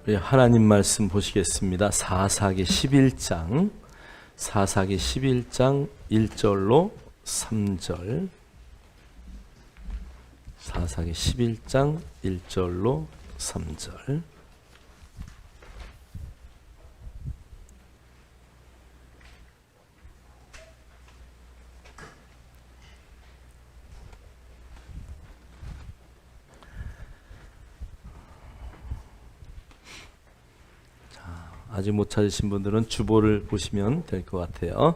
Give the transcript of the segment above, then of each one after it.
우리 하나님 말씀 보시겠습니다. 사사기 11장 1절로 3절. 사사기 11장 1절로 3절. 아직 못 찾으신 분들은 주보를 보시면 될 것 같아요.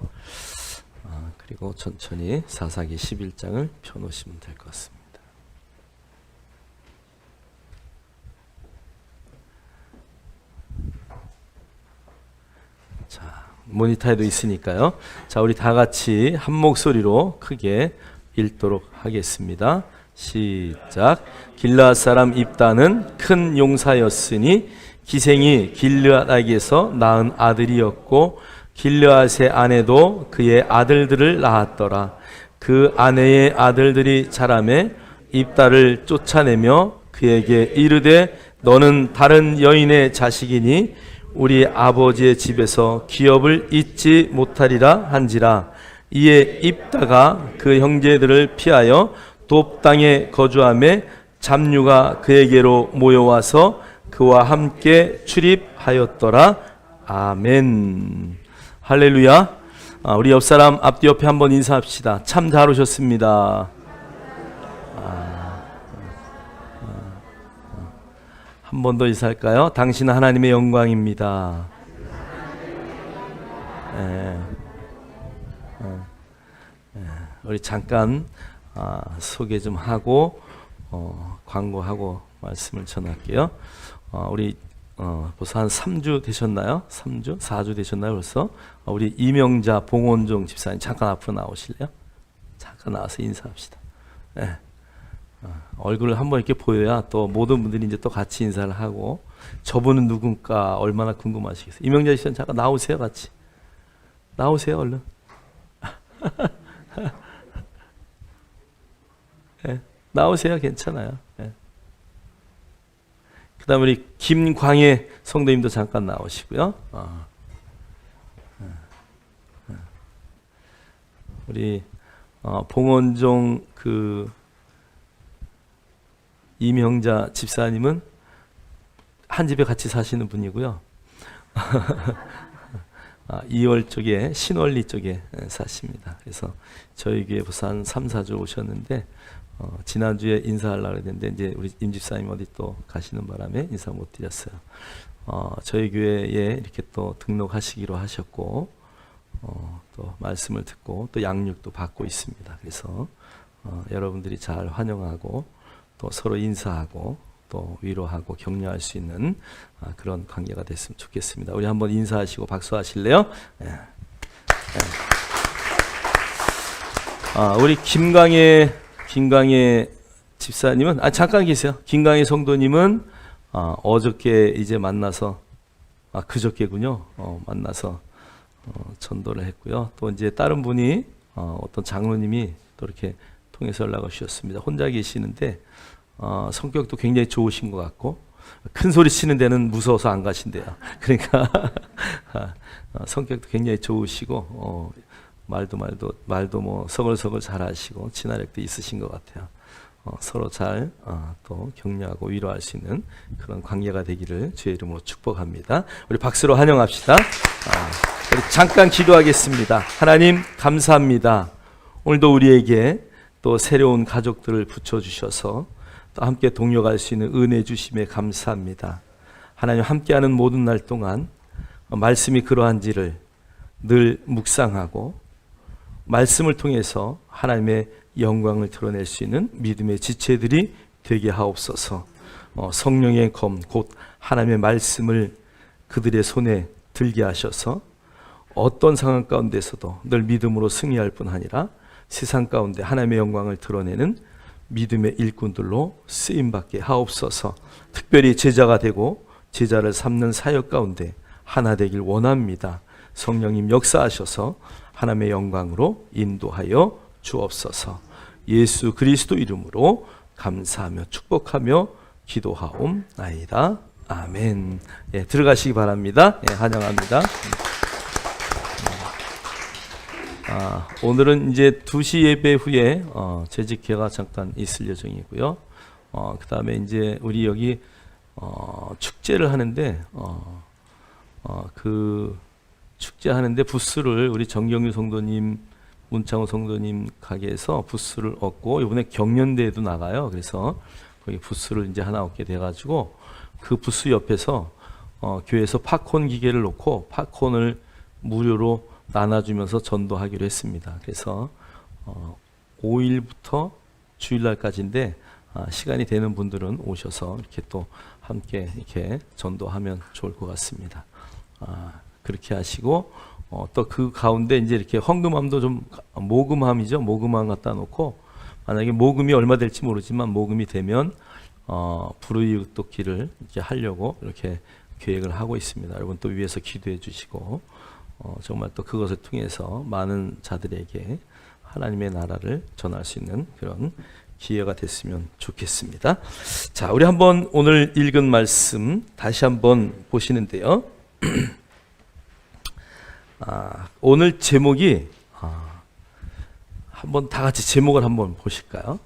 그리고 천천히 사사기 11장을 펴놓으시면 될 것 같습니다. 자, 모니터에도 있으니까요. 자, 우리 다 같이 한 목소리로 크게 읽도록 하겠습니다. 시작. 길르앗 사람 입다는 큰 용사였으니 기생이 길르앗에게서 낳은 아들이었고 길르앗의 아내도 그의 아들들을 낳았더라. 그 아내의 아들들이 자라매 입다를 쫓아내며 그에게 이르되 너는 다른 여인의 자식이니 우리 아버지의 집에서 기업을 잊지 못하리라 한지라. 이에 입다가 그 형제들을 피하여 돕 땅에 거주하며 잡류가 그에게로 모여와서 그와 함께 출입하였더라. 아멘. 할렐루야. 우리 옆사람 앞뒤 옆에 한번 인사합시다. 참 잘 오셨습니다. 한 번 더 인사할까요? 당신은 하나님의 영광입니다. 우리 잠깐 소개 좀 하고 광고하고 말씀을 전할게요. 우리 벌써 한 3주 되셨나요? 3주? 4주 되셨나요 벌써? 우리 이명자 봉원종 집사님 잠깐 앞으로 나오실래요? 잠깐 나와서 인사합시다. 네. 얼굴을 한번 이렇게 보여야 또 모든 분들이 이제 또 같이 인사를 하고 저분은 누군가 얼마나 궁금하시겠어요. 이명자 집사님 잠깐 나오세요. 같이 나오세요 얼른. 네. 나오세요. 괜찮아요. 네. 그 다음에 우리 김광혜 성도님도 잠깐 나오시고요. 우리 봉원종 그 이명자 집사님은 한 집에 같이 사시는 분이고요. 2월 쪽에 신월리 쪽에 사십니다. 그래서 저희 교회 벌써 한 3, 4주 오셨는데 지난주에 인사하려고 했는데 이제 우리 임 집사님 어디 또 가시는 바람에 인사 못 드렸어요. 저희 교회에 이렇게 또 등록하시기로 하셨고 또 말씀을 듣고 또 양육도 받고 있습니다. 그래서 여러분들이 잘 환영하고 또 서로 인사하고 또 위로하고 격려할 수 있는 그런 관계가 됐으면 좋겠습니다. 우리 한번 인사하시고 박수하실래요? 네. 우리 김광혜 집사님은 잠깐 계세요. 김광혜 성도님은 어저께 이제 만나서 그저께군요. 만나서 전도를 했고요. 또 이제 다른 분이 어떤 장로님이 또 이렇게 통해서 연락을 주셨습니다. 혼자 계시는데 성격도 굉장히 좋으신 것 같고 큰 소리 치는 데는 무서워서 안 가신대요. 그러니까 성격도 굉장히 좋으시고 말도 뭐 서글서글 잘하시고 친화력도 있으신 것 같아요. 서로 잘 또 격려하고 위로할 수 있는 그런 관계가 되기를 주의 이름으로 축복합니다. 우리 박수로 환영합시다. 우리 잠깐 기도하겠습니다. 하나님 감사합니다. 오늘도 우리에게 또 새로운 가족들을 붙여주셔서 또 함께 동역할 수 있는 은혜 주심에 감사합니다. 하나님 함께하는 모든 날 동안 말씀이 그러한지를 늘 묵상하고 말씀을 통해서 하나님의 영광을 드러낼 수 있는 믿음의 지체들이 되게 하옵소서. 성령의 검 곧 하나님의 말씀을 그들의 손에 들게 하셔서 어떤 상황 가운데서도 늘 믿음으로 승리할 뿐 아니라 세상 가운데 하나님의 영광을 드러내는 믿음의 일꾼들로 쓰임받게 하옵소서. 특별히 제자가 되고 제자를 삼는 사역 가운데 하나 되길 원합니다. 성령님 역사하셔서 하나님의 영광으로 인도하여 주옵소서. 예수 그리스도 이름으로 감사하며 축복하며 기도하옵나이다. 아멘. 예, 들어가시기 바랍니다. 예, 환영합니다. 오늘은 이제 2시 예배 후에 재직회가 잠깐 있을 예정이고요. 그 다음에 이제 우리 여기 축제를 하는데 그 축제 하는데 부스를 우리 정경유 성도님, 문창호 성도님 가게에서 부스를 얻고 이번에 경연대회도 나가요. 그래서 거기 부스를 이제 하나 얻게 돼가지고 그 부스 옆에서 교회에서 팝콘 기계를 놓고 팝콘을 무료로 나눠주면서 전도하기로 했습니다. 그래서 5일부터 주일날까지인데 시간이 되는 분들은 오셔서 이렇게 또 함께 이렇게 전도하면 좋을 것 같습니다. 그렇게 하시고 또 그 가운데 이제 이렇게 헌금함도 좀 모금함이죠. 모금함 갖다 놓고 만약에 모금이 얼마 될지 모르지만 모금이 되면 불의육독기를 이제 하려고 이렇게 계획을 하고 있습니다. 여러분 또 위에서 기도해 주시고 정말 또 그것을 통해서 많은 자들에게 하나님의 나라를 전할 수 있는 그런 기회가 됐으면 좋겠습니다. 자, 우리 한번 오늘 읽은 말씀 다시 한번 보시는데요. 오늘 제목이 한번 다 같이 제목을 한번 보실까요?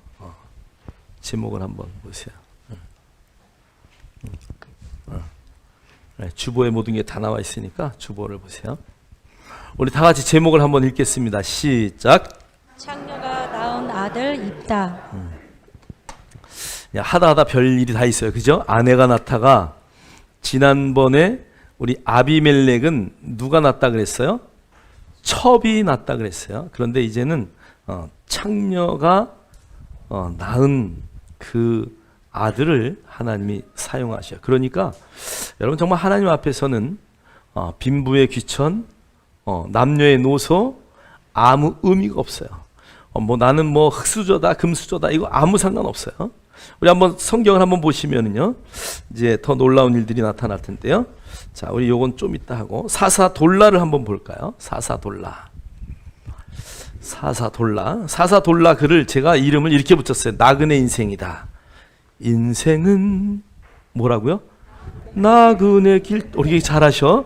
제목을 한번 보세요. 네, 주보에 모든 게 다 나와 있으니까 주보를 보세요. 우리 다 같이 제목을 한번 읽겠습니다. 시작. 창녀가 낳은 아들 입다. 하다 별일이 다 있어요. 그죠? 아내가 낳다가 지난번에 우리 아비멜렉은 누가 낳다 그랬어요? 첩이 낳다 그랬어요. 그런데 이제는 창녀가 낳은 그 아들을 하나님이 사용하셔요. 그러니까 여러분 정말 하나님 앞에서는 빈부의 귀천, 남녀의 노소 아무 의미가 없어요. 뭐 나는 뭐 흙수저다 금수저다 이거 아무 상관없어요. 우리 한번 성경을 한번 보시면은요 이제 더 놀라운 일들이 나타날 텐데요. 자, 우리 요건 좀 이따 하고 사사돌라를 한번 볼까요? 사사돌라 글을 제가 이름을 이렇게 붙였어요. 나그네 인생이다. 인생은 뭐라고요? 나그네 길. 우리 잘하셔.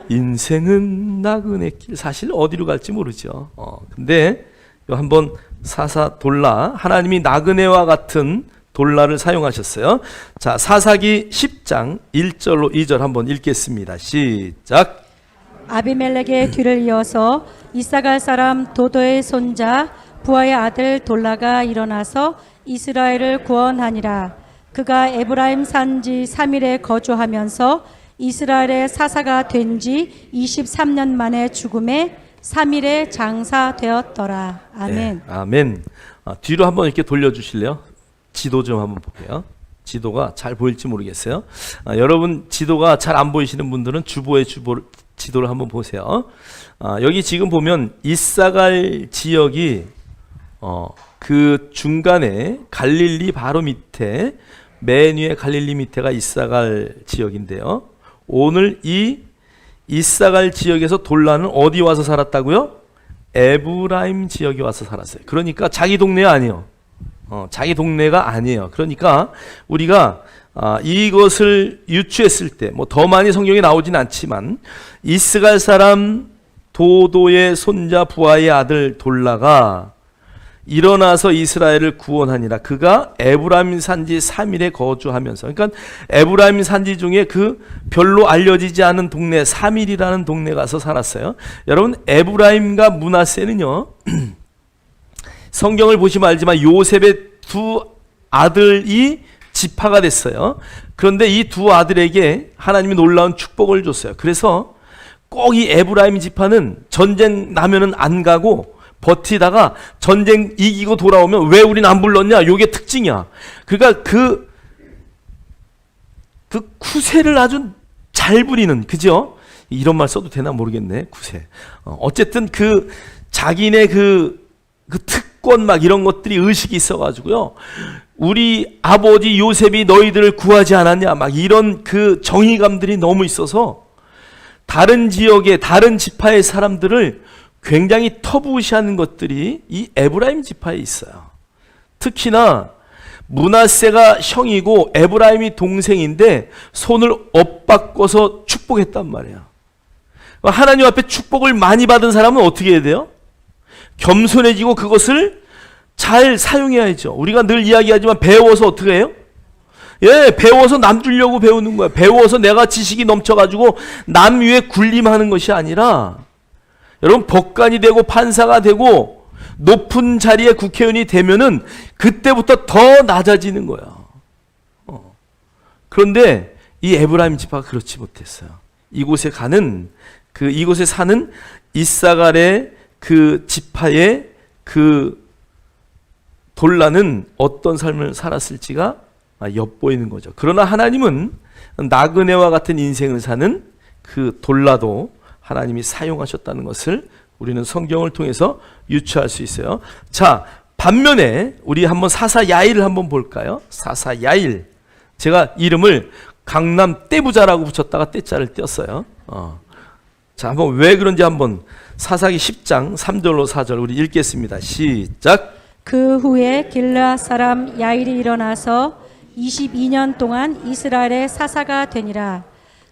인생은 나그네 길. 사실 어디로 갈지 모르죠. 근데 한번 사사돌라, 하나님이 나그네와 같은 돌라를 사용하셨어요. 자, 사사기 10장 1절로 2절 한번 읽겠습니다. 시작. 아비멜렉의 뒤를 이어서 이사갈 사람 도도의 손자 부하의 아들 돌라가 일어나서 이스라엘을 구원하니라. 그가 에브라임 산지 3일에 거주하면서 이스라엘의 사사가 된 지 23년 만에 죽음에 3일에 장사되었더라. 아멘. 네, 아멘. 뒤로 한번 이렇게 돌려주실래요? 지도 좀 한번 볼게요. 지도가 잘 보일지 모르겠어요. 여러분 지도가 잘 안 보이시는 분들은 주보의 지도를 한번 보세요. 여기 지금 보면 이사갈 지역이 그 중간에 갈릴리 바로 밑에 맨 위에 갈릴리 밑에가 이사갈 지역인데요. 오늘 이 이사갈 지역에서 돌라는 어디 와서 살았다고요? 에브라임 지역에 와서 살았어요. 그러니까 자기 동네가 아니에요. 자기 동네가 아니에요. 그러니까 우리가 이것을 유추했을 때 뭐 더 많이 성경에 나오진 않지만 이스갈 사람 도도의 손자 부하의 아들 돌라가 일어나서 이스라엘을 구원하니라. 그가 에브라임 산지 3일에 거주하면서, 그러니까 에브라임 산지 중에 그 별로 알려지지 않은 동네 3일이라는 동네 가서 살았어요. 여러분 에브라임과 므낫세는요 성경을 보시면 알지만 요셉의 두 아들이 지파가 됐어요. 그런데 이 두 아들에게 하나님이 놀라운 축복을 줬어요. 그래서 꼭 이 에브라임 지파는 전쟁 나면은 안 가고 버티다가 전쟁 이기고 돌아오면 왜 우린 안 불렀냐? 요게 특징이야. 그러니까 그 쿠세를 아주 잘 부리는, 그죠? 이런 말 써도 되나 모르겠네. 쿠세. 어쨌든 그 자기네 그 특권 막 이런 것들이 의식이 있어가지고요. 우리 아버지 요셉이 너희들을 구하지 않았냐? 막 이런 그 정의감들이 너무 있어서 다른 지역의 다른 지파의 사람들을 굉장히 터부시하는 것들이 이 에브라임 지파에 있어요. 특히나 므낫세가 형이고 에브라임이 동생인데 손을 엇바꿔서 축복했단 말이에요. 하나님 앞에 축복을 많이 받은 사람은 어떻게 해야 돼요? 겸손해지고 그것을 잘 사용해야죠. 우리가 늘 이야기하지만 배워서 어떻게 해요? 배워서 남 주려고 배우는 거야. 배워서 내가 지식이 넘쳐가지고 남 위에 군림하는 것이 아니라, 여러분, 법관이 되고 판사가 되고 높은 자리에 국회의원이 되면은 그때부터 더 낮아지는 거야. 그런데 이 에브라임 지파가 그렇지 못했어요. 이곳에 사는 이사갈의 그 지파의 그 돌라는 어떤 삶을 살았을지가 엿보이는 거죠. 그러나 하나님은 나그네와 같은 인생을 사는 그 돌라도 하나님이 사용하셨다는 것을 우리는 성경을 통해서 유추할 수 있어요. 자, 반면에 우리 한번 사사 야일을 한번 볼까요? 사사 야일. 제가 이름을 강남 떼부자라고 붙였다가 떼자를 띄었어요. 자, 한번 왜 그런지 한번 사사기 10장 3절로 4절 우리 읽겠습니다. 시작. 그 후에 길르앗 사람 야일이 일어나서 22년 동안 이스라엘의 사사가 되니라.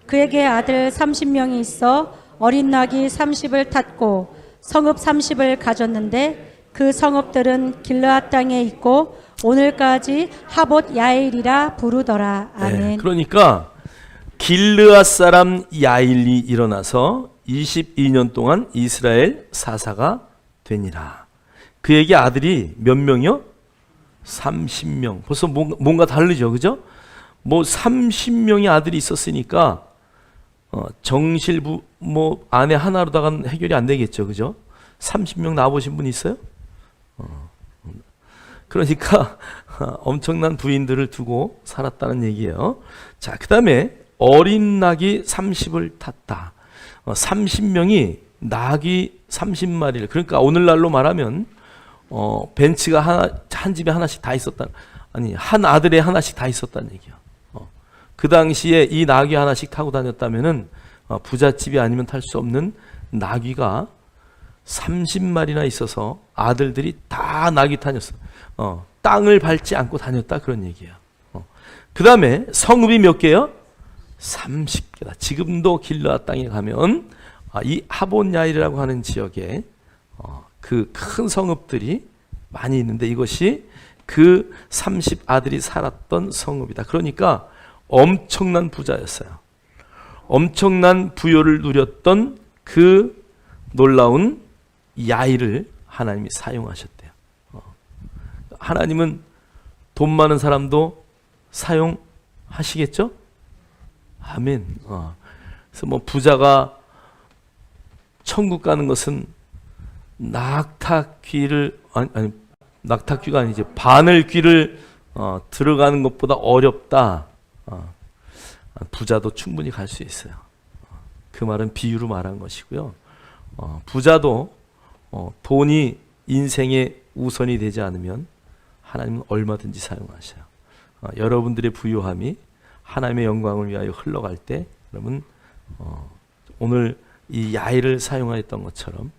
그에게 아들 30명이 있어 어린 낙이 30을 탔고 성읍 30을 가졌는데 그 성읍들은 길르앗 땅에 있고 오늘까지 하봇 야일이라 부르더라. 아멘. 네, 그러니까 길르앗 사람 야일이 일어나서 22년 동안 이스라엘 사사가 되니라. 그에게 아들이 몇 명이요? 30명. 벌써 뭔가 다르죠, 그죠? 30명의 아들이 있었으니까 정실부 아내 하나로다가는 해결이 안 되겠죠, 그죠? 30명 낳아보신 분 있어요? 그러니까 엄청난 부인들을 두고 살았다는 얘기예요. 자, 그 다음에 어린 낙이 30을 탔다. 30명이 낙이 30마리를, 그러니까 오늘날로 말하면 벤츠가 한 집에 하나씩 다 있었다. 아니, 한 아들에 하나씩 다 있었다는 얘기야. 그 당시에 이 나귀 하나씩 타고 다녔다면은 부잣집이 아니면 탈 수 없는 나귀가 30마리나 있어서 아들들이 다 나귀 타녔어. 땅을 밟지 않고 다녔다, 그런 얘기야. 그 다음에 성읍이 몇 개요? 30개다. 지금도 길르앗 땅에 가면 이 하봇 야일이라고 하는 지역에 그 큰 성읍들이 많이 있는데 이것이 그 30 아들이 살았던 성읍이다. 그러니까 엄청난 부자였어요. 엄청난 부요를 누렸던 그 놀라운 야일을 하나님이 사용하셨대요. 하나님은 돈 많은 사람도 사용하시겠죠? 아멘. 그래서 부자가 천국 가는 것은 낙타귀를 낙타귀가 아니지 바늘귀를 들어가는 것보다 어렵다. 부자도 충분히 갈 수 있어요. 그 말은 비유로 말한 것이고요. 부자도 돈이 인생의 우선이 되지 않으면 하나님은 얼마든지 사용하셔요. 여러분들의 부유함이 하나님의 영광을 위하여 흘러갈 때 여러분 오늘 이 야일을 사용하였던 것처럼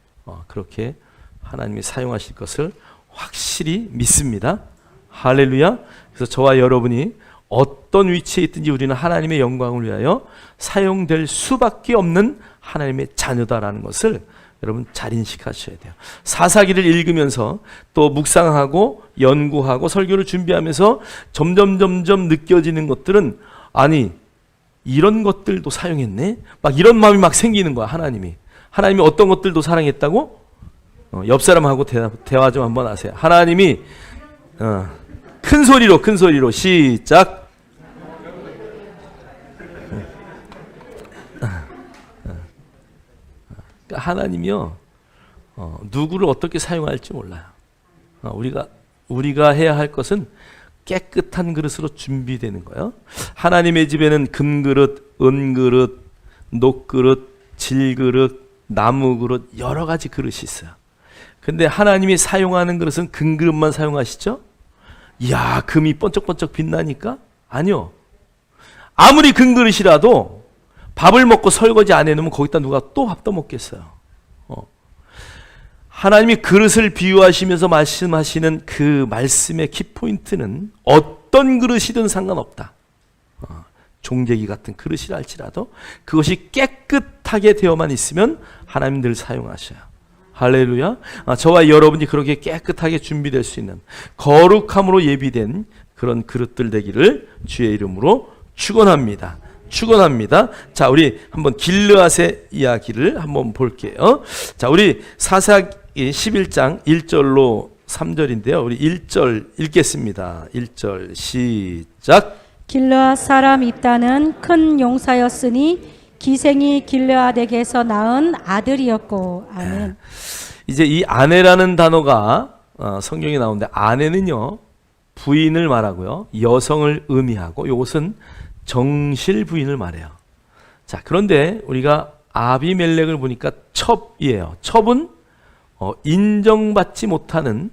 그렇게 하나님이 사용하실 것을 확실히 믿습니다. 할렐루야. 그래서 저와 여러분이 어떤 위치에 있든지 우리는 하나님의 영광을 위하여 사용될 수밖에 없는 하나님의 자녀다라는 것을 여러분 잘 인식하셔야 돼요. 사사기를 읽으면서 또 묵상하고 연구하고 설교를 준비하면서 점점 느껴지는 것들은 아니 이런 것들도 사용했네? 막 이런 마음이 막 생기는 거야. 하나님이 어떤 것들도 사랑했다고? 옆 사람하고 대화 좀 한번 하세요. 하나님이 큰 소리로 시작. 하나님이요 누구를 어떻게 사용할지 몰라요. 우리가 해야 할 것은 깨끗한 그릇으로 준비되는 거예요. 하나님의 집에는 금그릇, 은그릇, 녹그릇, 질그릇, 나무그릇 여러 가지 그릇이 있어요. 근데 하나님이 사용하는 그릇은 금그릇만 사용하시죠? 이야, 금이 번쩍번쩍 빛나니까? 아니요. 아무리 금그릇이라도 밥을 먹고 설거지 안 해놓으면 거기다 누가 또 밥 떠먹겠어요. 하나님이 그릇을 비유하시면서 말씀하시는 그 말씀의 키포인트는 어떤 그릇이든 상관없다. 종재기 같은 그릇이라 할지라도 그것이 깨끗하게 되어만 있으면 하나님 늘 사용하셔요. 할렐루야. 저와 여러분이 그렇게 깨끗하게 준비될 수 있는 거룩함으로 예비된 그런 그릇들 되기를 주의 이름으로 축원합니다. 축원합니다. 자, 우리 한번 길르앗의 이야기를 한번 볼게요. 자, 우리 사사기 11장 1절로 3절인데요. 우리 1절 읽겠습니다. 1절 시작. 길르앗 사람 입다는 큰 용사였으니 기생이 길르앗에게서 낳은 아들이었고. 아멘. 이제 이 아내라는 단어가 성경에 나오는데, 아내는요 부인을 말하고요, 여성을 의미하고, 이것은 정실 부인을 말해요. 자, 그런데 우리가 아비멜렉을 보니까 첩이에요. 첩은 인정받지 못하는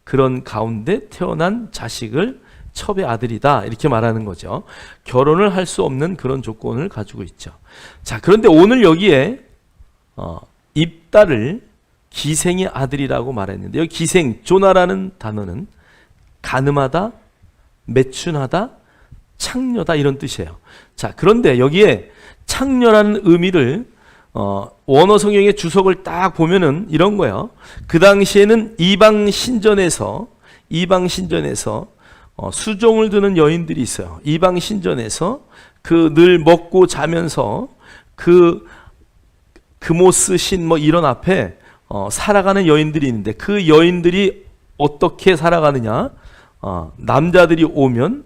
그런 가운데 태어난 자식을 첩의 아들이다, 이렇게 말하는 거죠. 결혼을 할 수 없는 그런 조건을 가지고 있죠. 자, 그런데 오늘 여기에 입다를 기생의 아들이라고 말했는데, 여기 기생, 조나라는 단어는 가늠하다, 매춘하다, 창녀다, 이런 뜻이에요. 자, 그런데 여기에 창녀라는 의미를 원어 성경의 주석을 딱 보면은 이런 거예요. 그 당시에는 이방 신전에서 수종을 드는 여인들이 있어요. 이방 신전에서 그 늘 먹고 자면서 그 금오스 신 뭐 이런 앞에 살아가는 여인들이 있는데, 그 여인들이 어떻게 살아가느냐? 남자들이 오면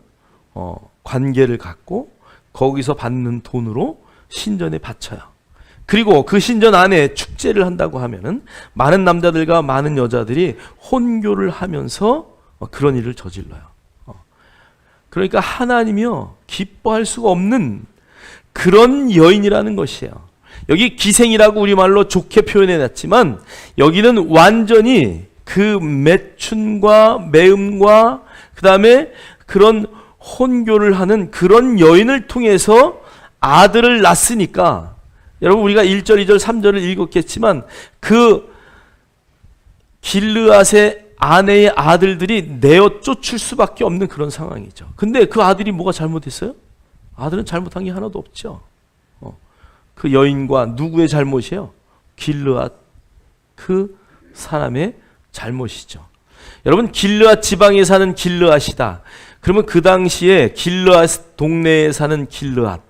관계를 갖고 거기서 받는 돈으로 신전에 바쳐요. 그리고 그 신전 안에 축제를 한다고 하면은 많은 남자들과 많은 여자들이 혼교를 하면서 그런 일을 저질러요. 그러니까 하나님이요 기뻐할 수가 없는 그런 여인이라는 것이에요. 여기 기생이라고 우리말로 좋게 표현해놨지만, 여기는 완전히 그 매춘과 매음과 그 다음에 그런 혼교를 하는 그런 여인을 통해서 아들을 낳았으니까, 여러분 우리가 1절, 2절, 3절을 읽었겠지만 그 길르앗의 아내의 아들들이 내어 쫓을 수밖에 없는 그런 상황이죠. 근데 그 아들이 뭐가 잘못했어요? 아들은 잘못한 게 하나도 없죠. 그 여인과 누구의 잘못이에요? 길르앗 그 사람의 잘못이죠. 여러분, 길르앗 지방에 사는 길르앗이다. 그러면 그 당시에 길르앗 동네에 사는 길르앗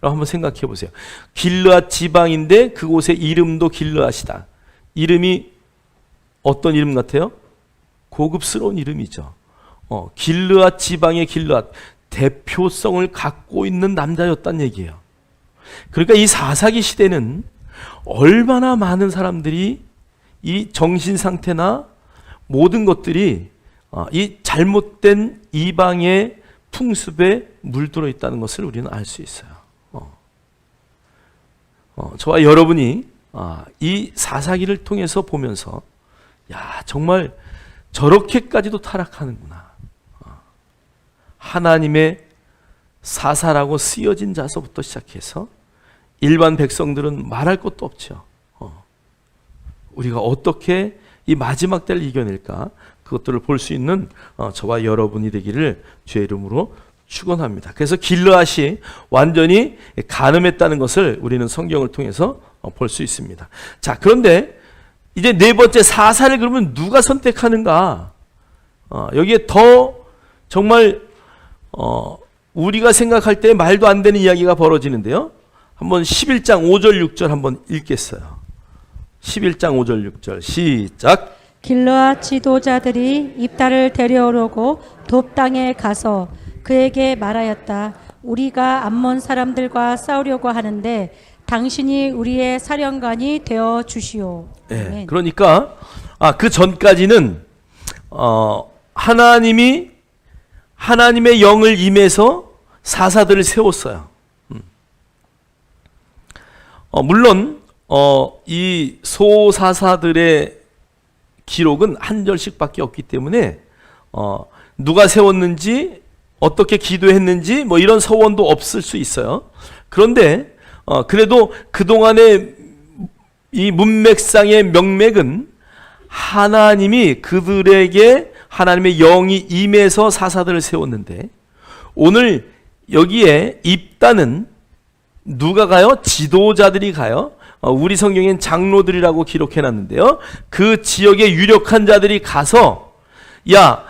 한번 생각해 보세요. 길르앗 지방인데 그곳의 이름도 길르앗이다. 이름이 어떤 이름 같아요? 고급스러운 이름이죠. 길르앗 지방의 길르앗, 대표성을 갖고 있는 남자였단 얘기예요. 그러니까 이 사사기 시대는 얼마나 많은 사람들이 이 정신 상태나 모든 것들이 이 잘못된 이방의 풍습에 물들어 있다는 것을 우리는 알 수 있어요. 저와 여러분이 이 사사기를 통해서 보면서, 야, 정말 저렇게까지도 타락하는구나. 하나님의 사사라고 쓰여진 자서부터 시작해서 일반 백성들은 말할 것도 없죠. 우리가 어떻게 이 마지막 때를 이겨낼까, 그것들을 볼 수 있는 저와 여러분이 되기를 주의 이름으로 축원합니다. 그래서 길르앗이 완전히 간음했다는 것을 우리는 성경을 통해서 볼 수 있습니다. 자, 그런데 이제 네 번째 사사를 그러면 누가 선택하는가? 여기에 더 정말 우리가 생각할 때 말도 안 되는 이야기가 벌어지는데요. 한번 11장 5절 6절 한번 읽겠어요. 11장 5절 6절 시작. 길르앗 지도자들이 입다를 데려오려고 돕 땅에 가서 그에게 말하였다. 우리가 암몬 사람들과 싸우려고 하는데 당신이 우리의 사령관이 되어 주시오. 네, 그러니까 그 전까지는 하나님의 영을 임해서 사사들을 세웠어요. 물론 이 소사사들의 기록은 한 절씩밖에 없기 때문에 누가 세웠는지 어떻게 기도했는지 뭐 이런 서원도 없을 수 있어요. 그런데 그래도 그동안에 이 문맥상의 명맥은 하나님이 그들에게 하나님의 영이 임해서 사사들을 세웠는데, 오늘 여기에 입다는 누가 가요? 지도자들이 가요. 우리 성경엔 장로들이라고 기록해놨는데요, 그 지역의 유력한 자들이 가서 야,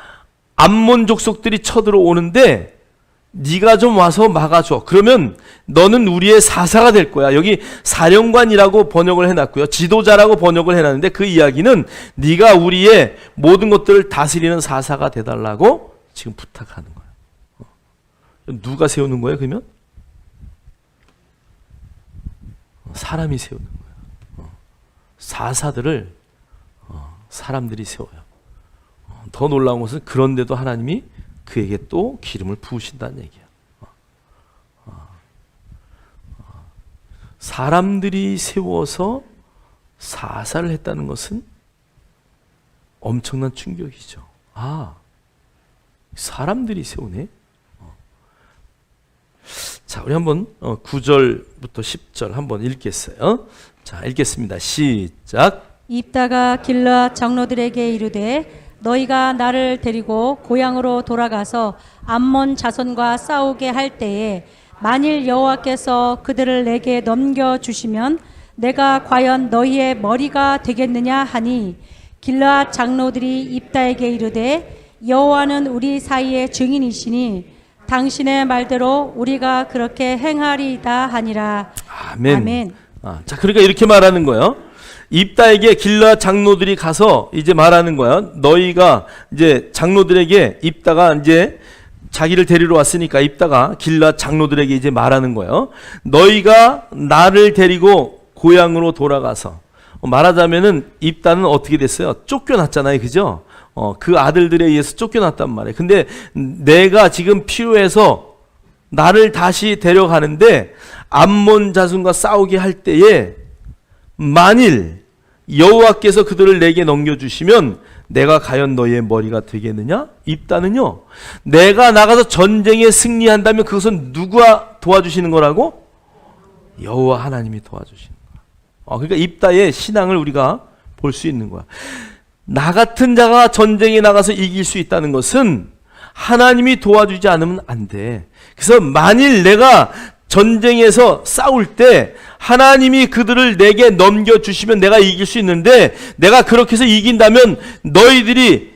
암몬 족속들이 쳐들어오는데 네가 좀 와서 막아줘. 그러면 너는 우리의 사사가 될 거야. 여기 사령관이라고 번역을 해놨고요, 지도자라고 번역을 해놨는데 그 이야기는 네가 우리의 모든 것들을 다스리는 사사가 돼달라고 지금 부탁하는 거예요. 누가 세우는 거예요 그러면? 사람이 세우는 거예요. 사사들을 사람들이 세워요. 더 놀라운 것은 그런데도 하나님이 그에게 또 기름을 부으신다는 얘기예요. 사람들이 세워서 사사를 했다는 것은 엄청난 충격이죠. 아, 사람들이 세우네. 자, 우리 한번 9절부터 10절 한번 읽겠어요. 자, 읽겠습니다. 시작. 입다가 길르앗 장로들에게 이르되 너희가 나를 데리고 고향으로 돌아가서 암몬 자손과 싸우게 할 때에 만일 여호와께서 그들을 내게 넘겨 주시면 내가 과연 너희의 머리가 되겠느냐 하니, 길르앗 장로들이 입다에게 이르되 여호와는 우리 사이의 증인이시니 당신의 말대로 우리가 그렇게 행하리이다 하니라. 아멘. 아멘. 자, 그러니까 이렇게 말하는 거예요. 입다에게 길르앗 장로들이 가서 이제 말하는 거야. 너희가 이제 장로들에게, 입다가 이제 자기를 데리러 왔으니까 입다가 길르앗 장로들에게 이제 말하는 거예요. 너희가 나를 데리고 고향으로 돌아가서, 말하자면은 입다는 어떻게 됐어요? 쫓겨났잖아요, 그죠? 그 아들들에 의해서 쫓겨났단 말이에요. 근데 내가 지금 필요해서 나를 다시 데려가는데 암몬 자손과 싸우게 할 때에 만일 여호와께서 그들을 내게 넘겨주시면 내가 과연 너희의 머리가 되겠느냐? 입다는요, 내가 나가서 전쟁에 승리한다면 그것은 누가 도와주시는 거라고? 여호와 하나님이 도와주시는 거야. 그러니까 입다의 신앙을 우리가 볼 수 있는 거야. 나 같은 자가 전쟁에 나가서 이길 수 있다는 것은 하나님이 도와주지 않으면 안 돼. 그래서 만일 내가 전쟁에서 싸울 때 하나님이 그들을 내게 넘겨주시면 내가 이길 수 있는데, 내가 그렇게 해서 이긴다면 너희들이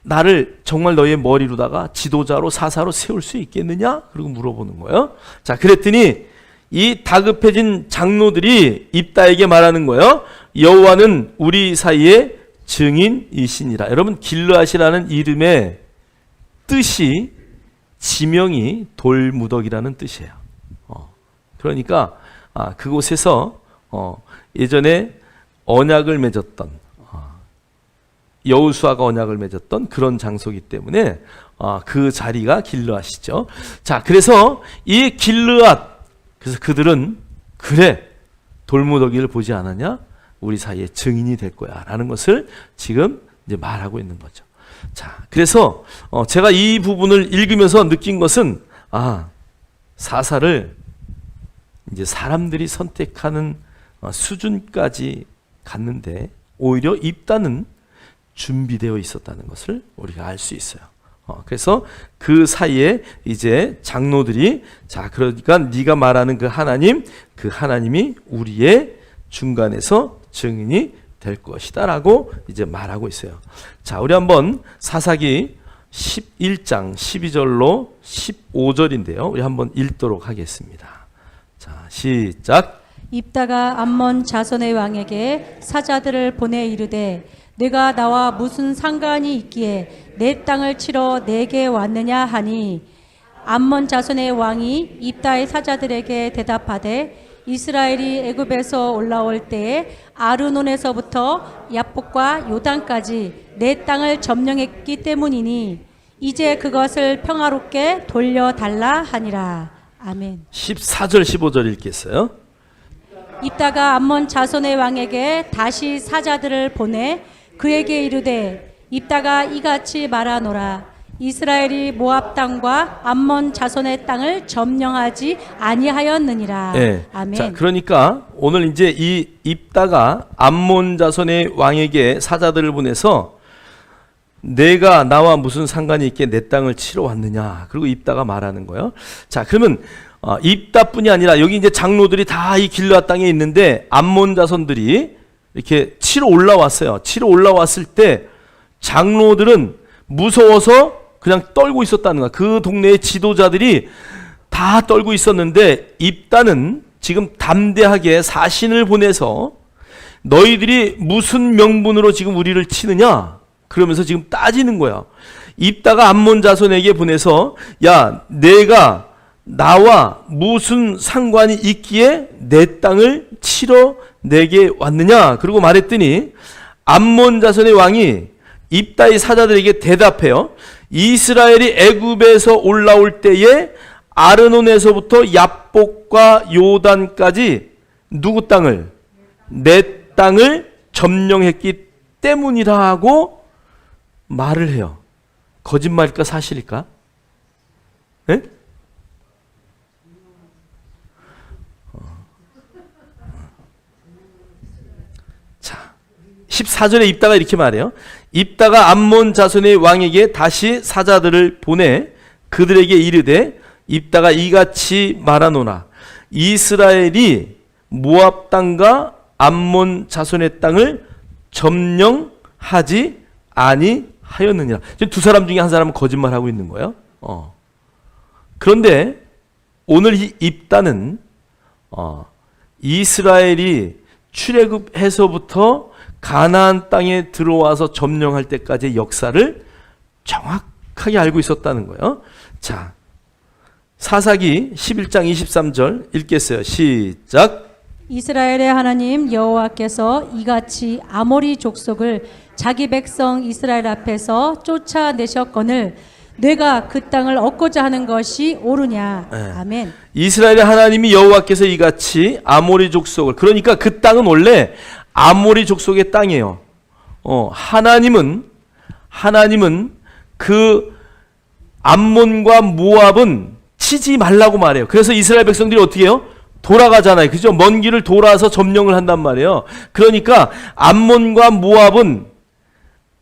나를 정말 너희의 머리로다가 지도자로 사사로 세울 수 있겠느냐? 그리고 물어보는 거예요. 자, 그랬더니 이 다급해진 장로들이 입다에게 말하는 거예요. 여호와는 우리 사이의 증인이시니라. 여러분, 길르앗이라는 이름의 뜻이, 지명이 돌무더기라는 뜻이에요. 그러니까 그곳에서 예전에 언약을 맺었던, 여호수아가 언약을 맺었던 그런 장소이기 때문에 그 자리가 길르앗이죠. 자, 그래서 이 길르앗, 그래서 그들은 그래, 돌무더기를 보지 않았냐? 우리 사이에 증인이 될 거야 라는 것을 지금 이제 말하고 있는 거죠. 자, 그래서 제가 이 부분을 읽으면서 느낀 것은, 사사를 이제 사람들이 선택하는 수준까지 갔는데 오히려 입다는 준비되어 있었다는 것을 우리가 알 수 있어요. 그래서 그 사이에 이제 장로들이, 자, 그러니까 네가 말하는 그 하나님이 우리의 중간에서 증인이 될 것이다 라고 이제 말하고 있어요. 자, 우리 한번 사사기 11장 12절로 15절인데요. 우리 한번 읽도록 하겠습니다. 자, 시작. 입다가 암몬 자손의 왕에게 사자들을 보내 이르되 네가 나와 무슨 상관이 있기에 내 땅을 치러 내게 왔느냐 하니, 암몬 자손의 왕이 입다의 사자들에게 대답하되 이스라엘이 애굽에서 올라올 때에 아르논에서부터 야복과 요단까지 내 땅을 점령했기 때문이니 이제 그것을 평화롭게 돌려달라 하니라. 아멘. 14절 15절 읽겠어요. 입다가 암몬 자손의 왕에게 다시 사자들을 보내 그에게 이르되 입다가 이같이 말하노라. 이스라엘이 모압 땅과 암몬 자손의 땅을 점령하지 아니하였느니라. 네. 아멘. 자, 그러니까 오늘 이제 이 입다가 암몬 자손의 왕에게 사자들을 보내서 내가 나와 무슨 상관이 있게 내 땅을 치러 왔느냐. 그리고 입다가 말하는 거예요. 자, 그러면 입다뿐이 아니라 여기 이제 장로들이 다 이 길르앗 땅에 있는데 암몬 자손들이 이렇게 치러 올라왔어요. 치러 올라왔을 때 장로들은 무서워서 그냥 떨고 있었다는 거야. 그 동네의 지도자들이 다 떨고 있었는데 입다는 지금 담대하게 사신을 보내서 너희들이 무슨 명분으로 지금 우리를 치느냐? 그러면서 지금 따지는 거야. 입다가 암몬 자손에게 보내서 야, 내가 나와 무슨 상관이 있기에 내 땅을 치러 내게 왔느냐? 그리고 말했더니 암몬 자손의 왕이 입다의 사자들에게 대답해요. 이스라엘이 애굽에서 올라올 때에 아르논에서부터 야복과 요단까지 누구 땅을? 내 땅을 점령했기 때문이라고 말을 해요. 거짓말일까 사실일까? 네? 자, 14절에 입다가 이렇게 말해요. 입다가 암몬 자손의 왕에게 다시 사자들을 보내 그들에게 이르되 입다가 이같이 말하노라. 이스라엘이 모압 땅과 암몬 자손의 땅을 점령하지 아니하였느니라. 지금 두 사람 중에 한 사람은 거짓말하고 있는 거예요. 그런데 오늘 이 입다는 이스라엘이 출애굽해서부터 가나안 땅에 들어와서 점령할 때까지의 역사를 정확하게 알고 있었다는 거예요. 자, 사사기 11장 23절 읽겠어요. 시작. 이스라엘의 하나님 여호와께서 이같이 아모리 족속을 자기 백성 이스라엘 앞에서 쫓아내셨거늘 내가 그 땅을 얻고자 하는 것이 옳으냐. 네. 아멘. 이스라엘의 하나님이 여호와께서 이같이 아모리 족속을, 그러니까 그 땅은 원래 아모리 족속의 땅이에요. 하나님은 그 암몬과 모압은 치지 말라고 말해요. 그래서 이스라엘 백성들이 어떻게 해요? 돌아가잖아요. 그죠? 먼 길을 돌아서 점령을 한단 말이에요. 그러니까 암몬과 모압은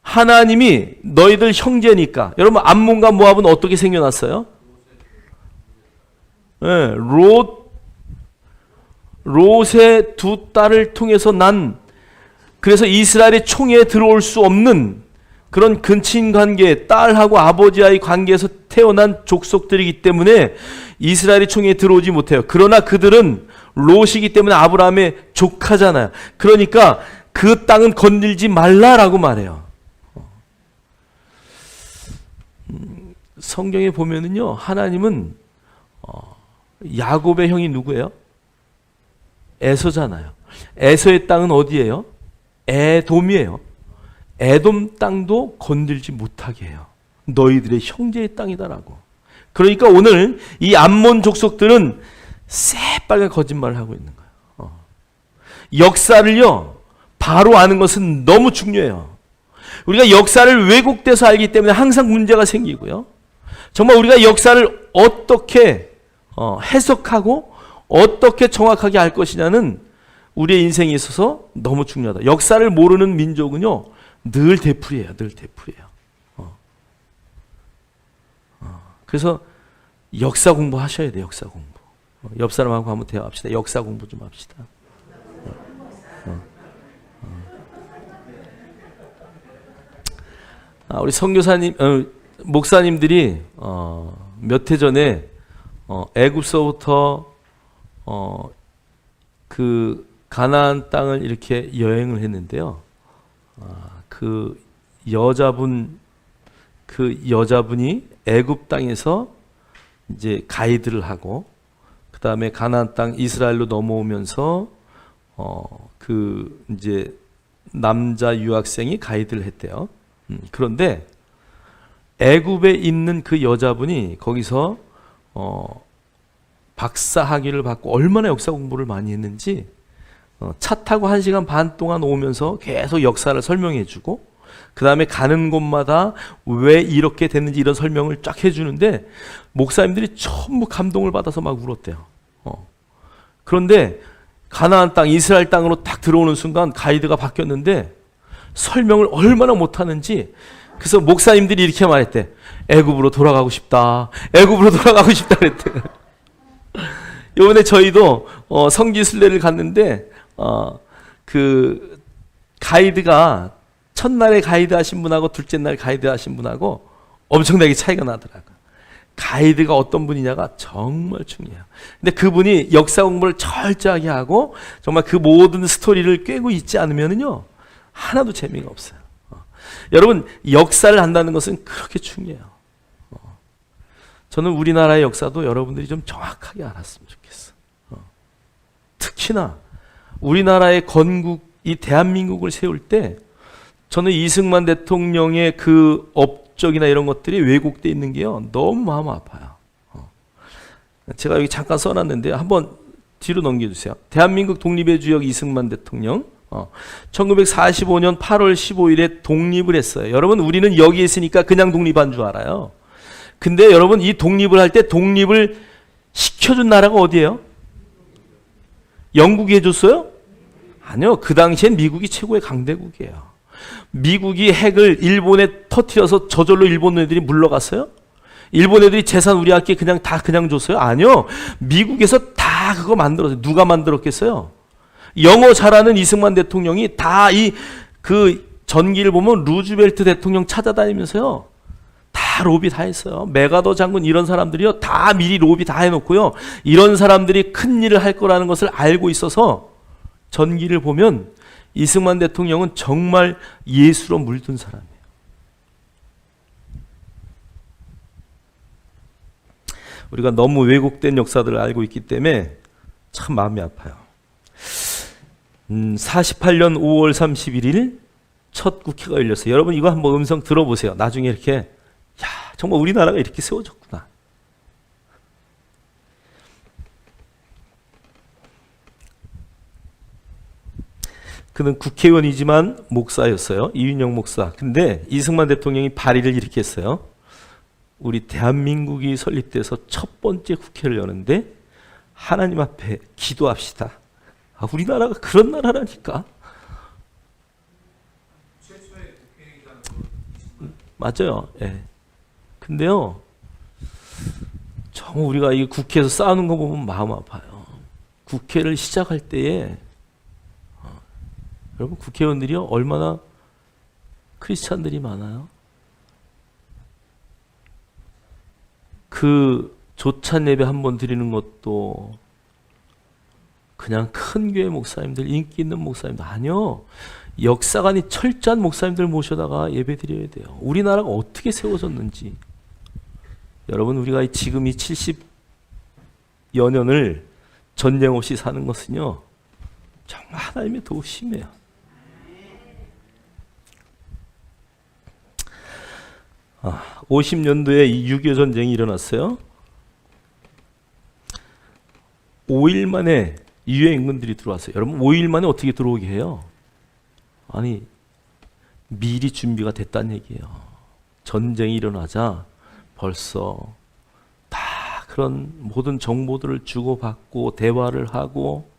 하나님이 너희들 형제니까. 여러분, 암몬과 모압은 어떻게 생겨났어요? 네, 롯의 두 딸을 통해서 그래서 이스라엘의 총에 들어올 수 없는 그런 근친 관계, 딸하고 아버지와의 관계에서 태어난 족속들이기 때문에 이스라엘이 총에 들어오지 못해요. 그러나 그들은 롯이기 때문에 아브라함의 조카잖아요. 그러니까 그 땅은 건들지 말라라고 말해요. 성경에 보면은요, 하나님은 야곱의 형이 누구예요? 에서잖아요. 에서의 땅은 어디예요? 에돔이에요. 에돔 땅도 건들지 못하게 해요. 너희들의 형제의 땅이다라고. 그러니까 오늘 이 암몬 족속들은 새빨간 거짓말을 하고 있는 거예요. 역사를요, 바로 아는 것은 너무 중요해요. 우리가 역사를 왜곡돼서 알기 때문에 항상 문제가 생기고요. 정말 우리가 역사를 어떻게 해석하고 어떻게 정확하게 알 것이냐는 우리의 인생에 있어서 너무 중요하다. 역사를 모르는 민족은요, 늘 되풀이에요. 늘 되풀이에요. 그래서 역사 공부하셔야 돼요. 역사 공부. 옆 사람하고 한번 대화합시다. 역사 공부 좀 합시다. 우리 선교사님, 목사님들이 몇 해 전에 애굽서부터 그 가나안 땅을 이렇게 여행을 했는데요. 그 여자분이 애굽 땅에서 이제 가이드를 하고, 그 다음에 가나안 땅 이스라엘로 넘어오면서 그 이제 남자 유학생이 가이드를 했대요. 그런데 애굽에 있는 그 여자분이 거기서 박사 학위를 받고 얼마나 역사 공부를 많이 했는지 차 타고 1시간 반 동안 오면서 계속 역사를 설명해 주고, 그 다음에 가는 곳마다 왜 이렇게 됐는지 이런 설명을 쫙 해주는데 목사님들이 전부 감동을 받아서 막 울었대요. 그런데 가나안 땅, 이스라엘 땅으로 딱 들어오는 순간 가이드가 바뀌었는데 설명을 얼마나 못하는지, 그래서 목사님들이 이렇게 말했대. 애굽으로 돌아가고 싶다. 애굽으로 돌아가고 싶다 그랬대. 이번에 저희도 성지순례를 갔는데 그 가이드가 첫날에 가이드 하신 분하고 둘째 날 가이드 하신 분하고 엄청나게 차이가 나더라고요. 가이드가 어떤 분이냐가 정말 중요해요. 근데 그분이 역사 공부를 철저하게 하고 정말 그 모든 스토리를 꿰고 있지 않으면요 하나도 재미가 없어요. 여러분, 역사를 한다는 것은 그렇게 중요해요. 저는 우리나라의 역사도 여러분들이 좀 정확하게 알았으면 좋겠어. 특히나 우리나라의 건국, 이 대한민국을 세울 때 저는 이승만 대통령의 그 업적이나 이런 것들이 왜곡되어 있는 게요 너무 마음 아파요. 제가 여기 잠깐 써놨는데 한번 뒤로 넘겨주세요. 대한민국 독립의 주역 이승만 대통령 1945년 8월 15일에 독립을 했어요. 여러분, 우리는 여기 있으니까 그냥 독립한 줄 알아요. 근데 여러분, 이 독립을 할 때 독립을 시켜준 나라가 어디예요? 영국이 해줬어요? 아니요. 그 당시엔 미국이 최고의 강대국이에요. 미국이 핵을 일본에 터뜨려서 저절로 일본 애들이 물러갔어요? 일본 애들이 재산 우리한테 그냥 다 그냥 줬어요? 아니요. 미국에서 다 그거 만들었어요. 누가 만들었겠어요? 영어 잘하는 이승만 대통령이 다 그 전기를 보면 루즈벨트 대통령 찾아다니면서요 다 로비 다 했어요. 메가더 장군 이런 사람들이요 다 미리 로비 다 해놓고요 이런 사람들이 큰 일을 할 거라는 것을 알고 있어서 전기를 보면 이승만 대통령은 정말 예수로 물든 사람이에요. 우리가 너무 왜곡된 역사들을 알고 있기 때문에 참 마음이 아파요. 48년 5월 31일 첫 국회가 열렸어요. 여러분, 이거 한번 음성 들어보세요. 나중에 이렇게, 야, 정말 우리나라가 이렇게 세워졌구나. 그는 국회의원이지만 목사였어요. 이윤영 목사. 근데 이승만 대통령이 발의를 이렇게 했어요. 우리 대한민국이 설립돼서 첫 번째 국회를 여는데 하나님 앞에 기도합시다. 우리나라가 그런 나라라니까. 맞아요. 예. 근데요, 정말 우리가 이 국회에서 싸우는 거 보면 마음 아파요. 국회를 시작할 때에 여러분, 국회의원들이요 얼마나 크리스찬들이 많아요. 그 조찬 예배 한 번 드리는 것도 그냥 큰 교회 목사님들, 인기 있는 목사님들 아니요. 역사관이 철저한 목사님들 모셔다가 예배 드려야 돼요. 우리나라가 어떻게 세워졌는지. 여러분, 우리가 지금 이 70여 년을 전쟁 없이 사는 것은요 정말 하나님의 도우심이에요. 아, 50년도에 이 6.25 전쟁이 일어났어요. 5일 만에 유해 인근들이 들어왔어요. 여러분, 5일 만에 어떻게 들어오게 해요? 아니, 미리 준비가 됐다는 얘기예요. 전쟁이 일어나자 벌써 다 그런 모든 정보들을 주고받고 대화를 하고.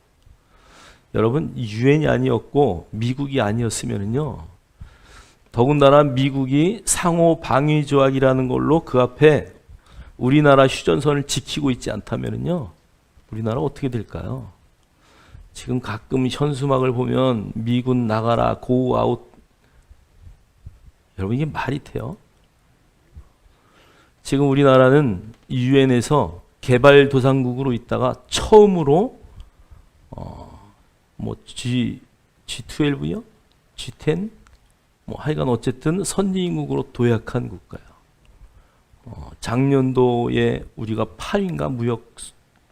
여러분, 유엔이 아니었고 미국이 아니었으면요 더군다나 미국이 상호 방위 조약이라는 걸로 그 앞에 우리나라 휴전선을 지키고 있지 않다면요 우리나라 어떻게 될까요? 지금 가끔 현수막을 보면 미군 나가라, 고 아웃. 여러분, 이게 말이 돼요? 지금 우리나라는 유엔에서 개발도상국으로 있다가 처음으로 G12요? G10? 하여간 어쨌든 선진국으로 도약한 국가예요. 작년도에 우리가 8인가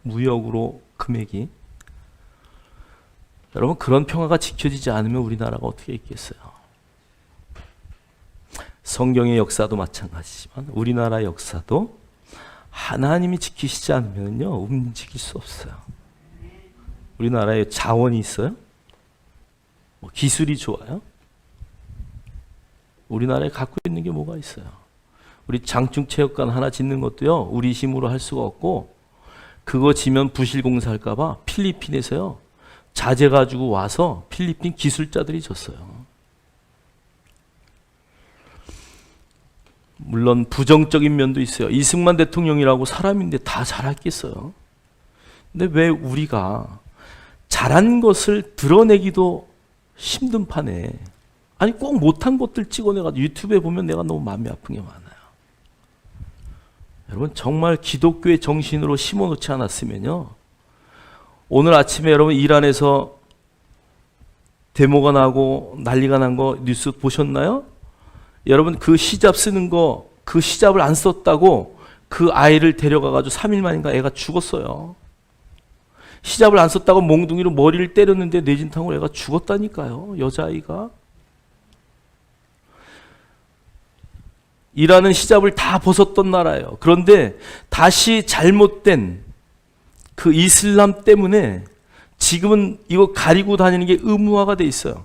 무역으로 금액이. 여러분, 그런 평화가 지켜지지 않으면 우리나라가 어떻게 있겠어요? 성경의 역사도 마찬가지지만 우리나라 역사도 하나님이 지키시지 않으면요 움직일 수 없어요. 우리나라에 자원이 있어요? 기술이 좋아요? 우리나라에 갖고 있는 게 뭐가 있어요? 우리 장충체육관 하나 짓는 것도요, 우리 힘으로 할 수가 없고, 그거 지면 부실공사 할까봐 필리핀에서요, 자재 가지고 와서 필리핀 기술자들이 줬어요. 물론 부정적인 면도 있어요. 이승만 대통령이라고 사람인데 다 잘했겠어요. 근데 왜 우리가 잘한 것을 드러내기도 힘든 판에, 아니 꼭 못한 것들 찍어내가지고 유튜브에 보면 내가 너무 마음이 아픈 게 많아요. 여러분 정말 기독교의 정신으로 심어놓지 않았으면요, 오늘 아침에 여러분 이란에서 데모가 나고 난리가 난 거 뉴스 보셨나요? 여러분 그 히잡 쓰는 거, 그 히잡을 안 썼다고 그 아이를 데려가가지고 3일 만인가 애가 죽었어요. 히잡을 안 썼다고 몽둥이로 머리를 때렸는데 뇌진탕으로 애가 죽었다니까요. 여자아이가. 이란은 히잡을 다 벗었던 나라예요. 그런데 다시 잘못된 그 이슬람 때문에 지금은 이거 가리고 다니는 게 의무화가 돼 있어요.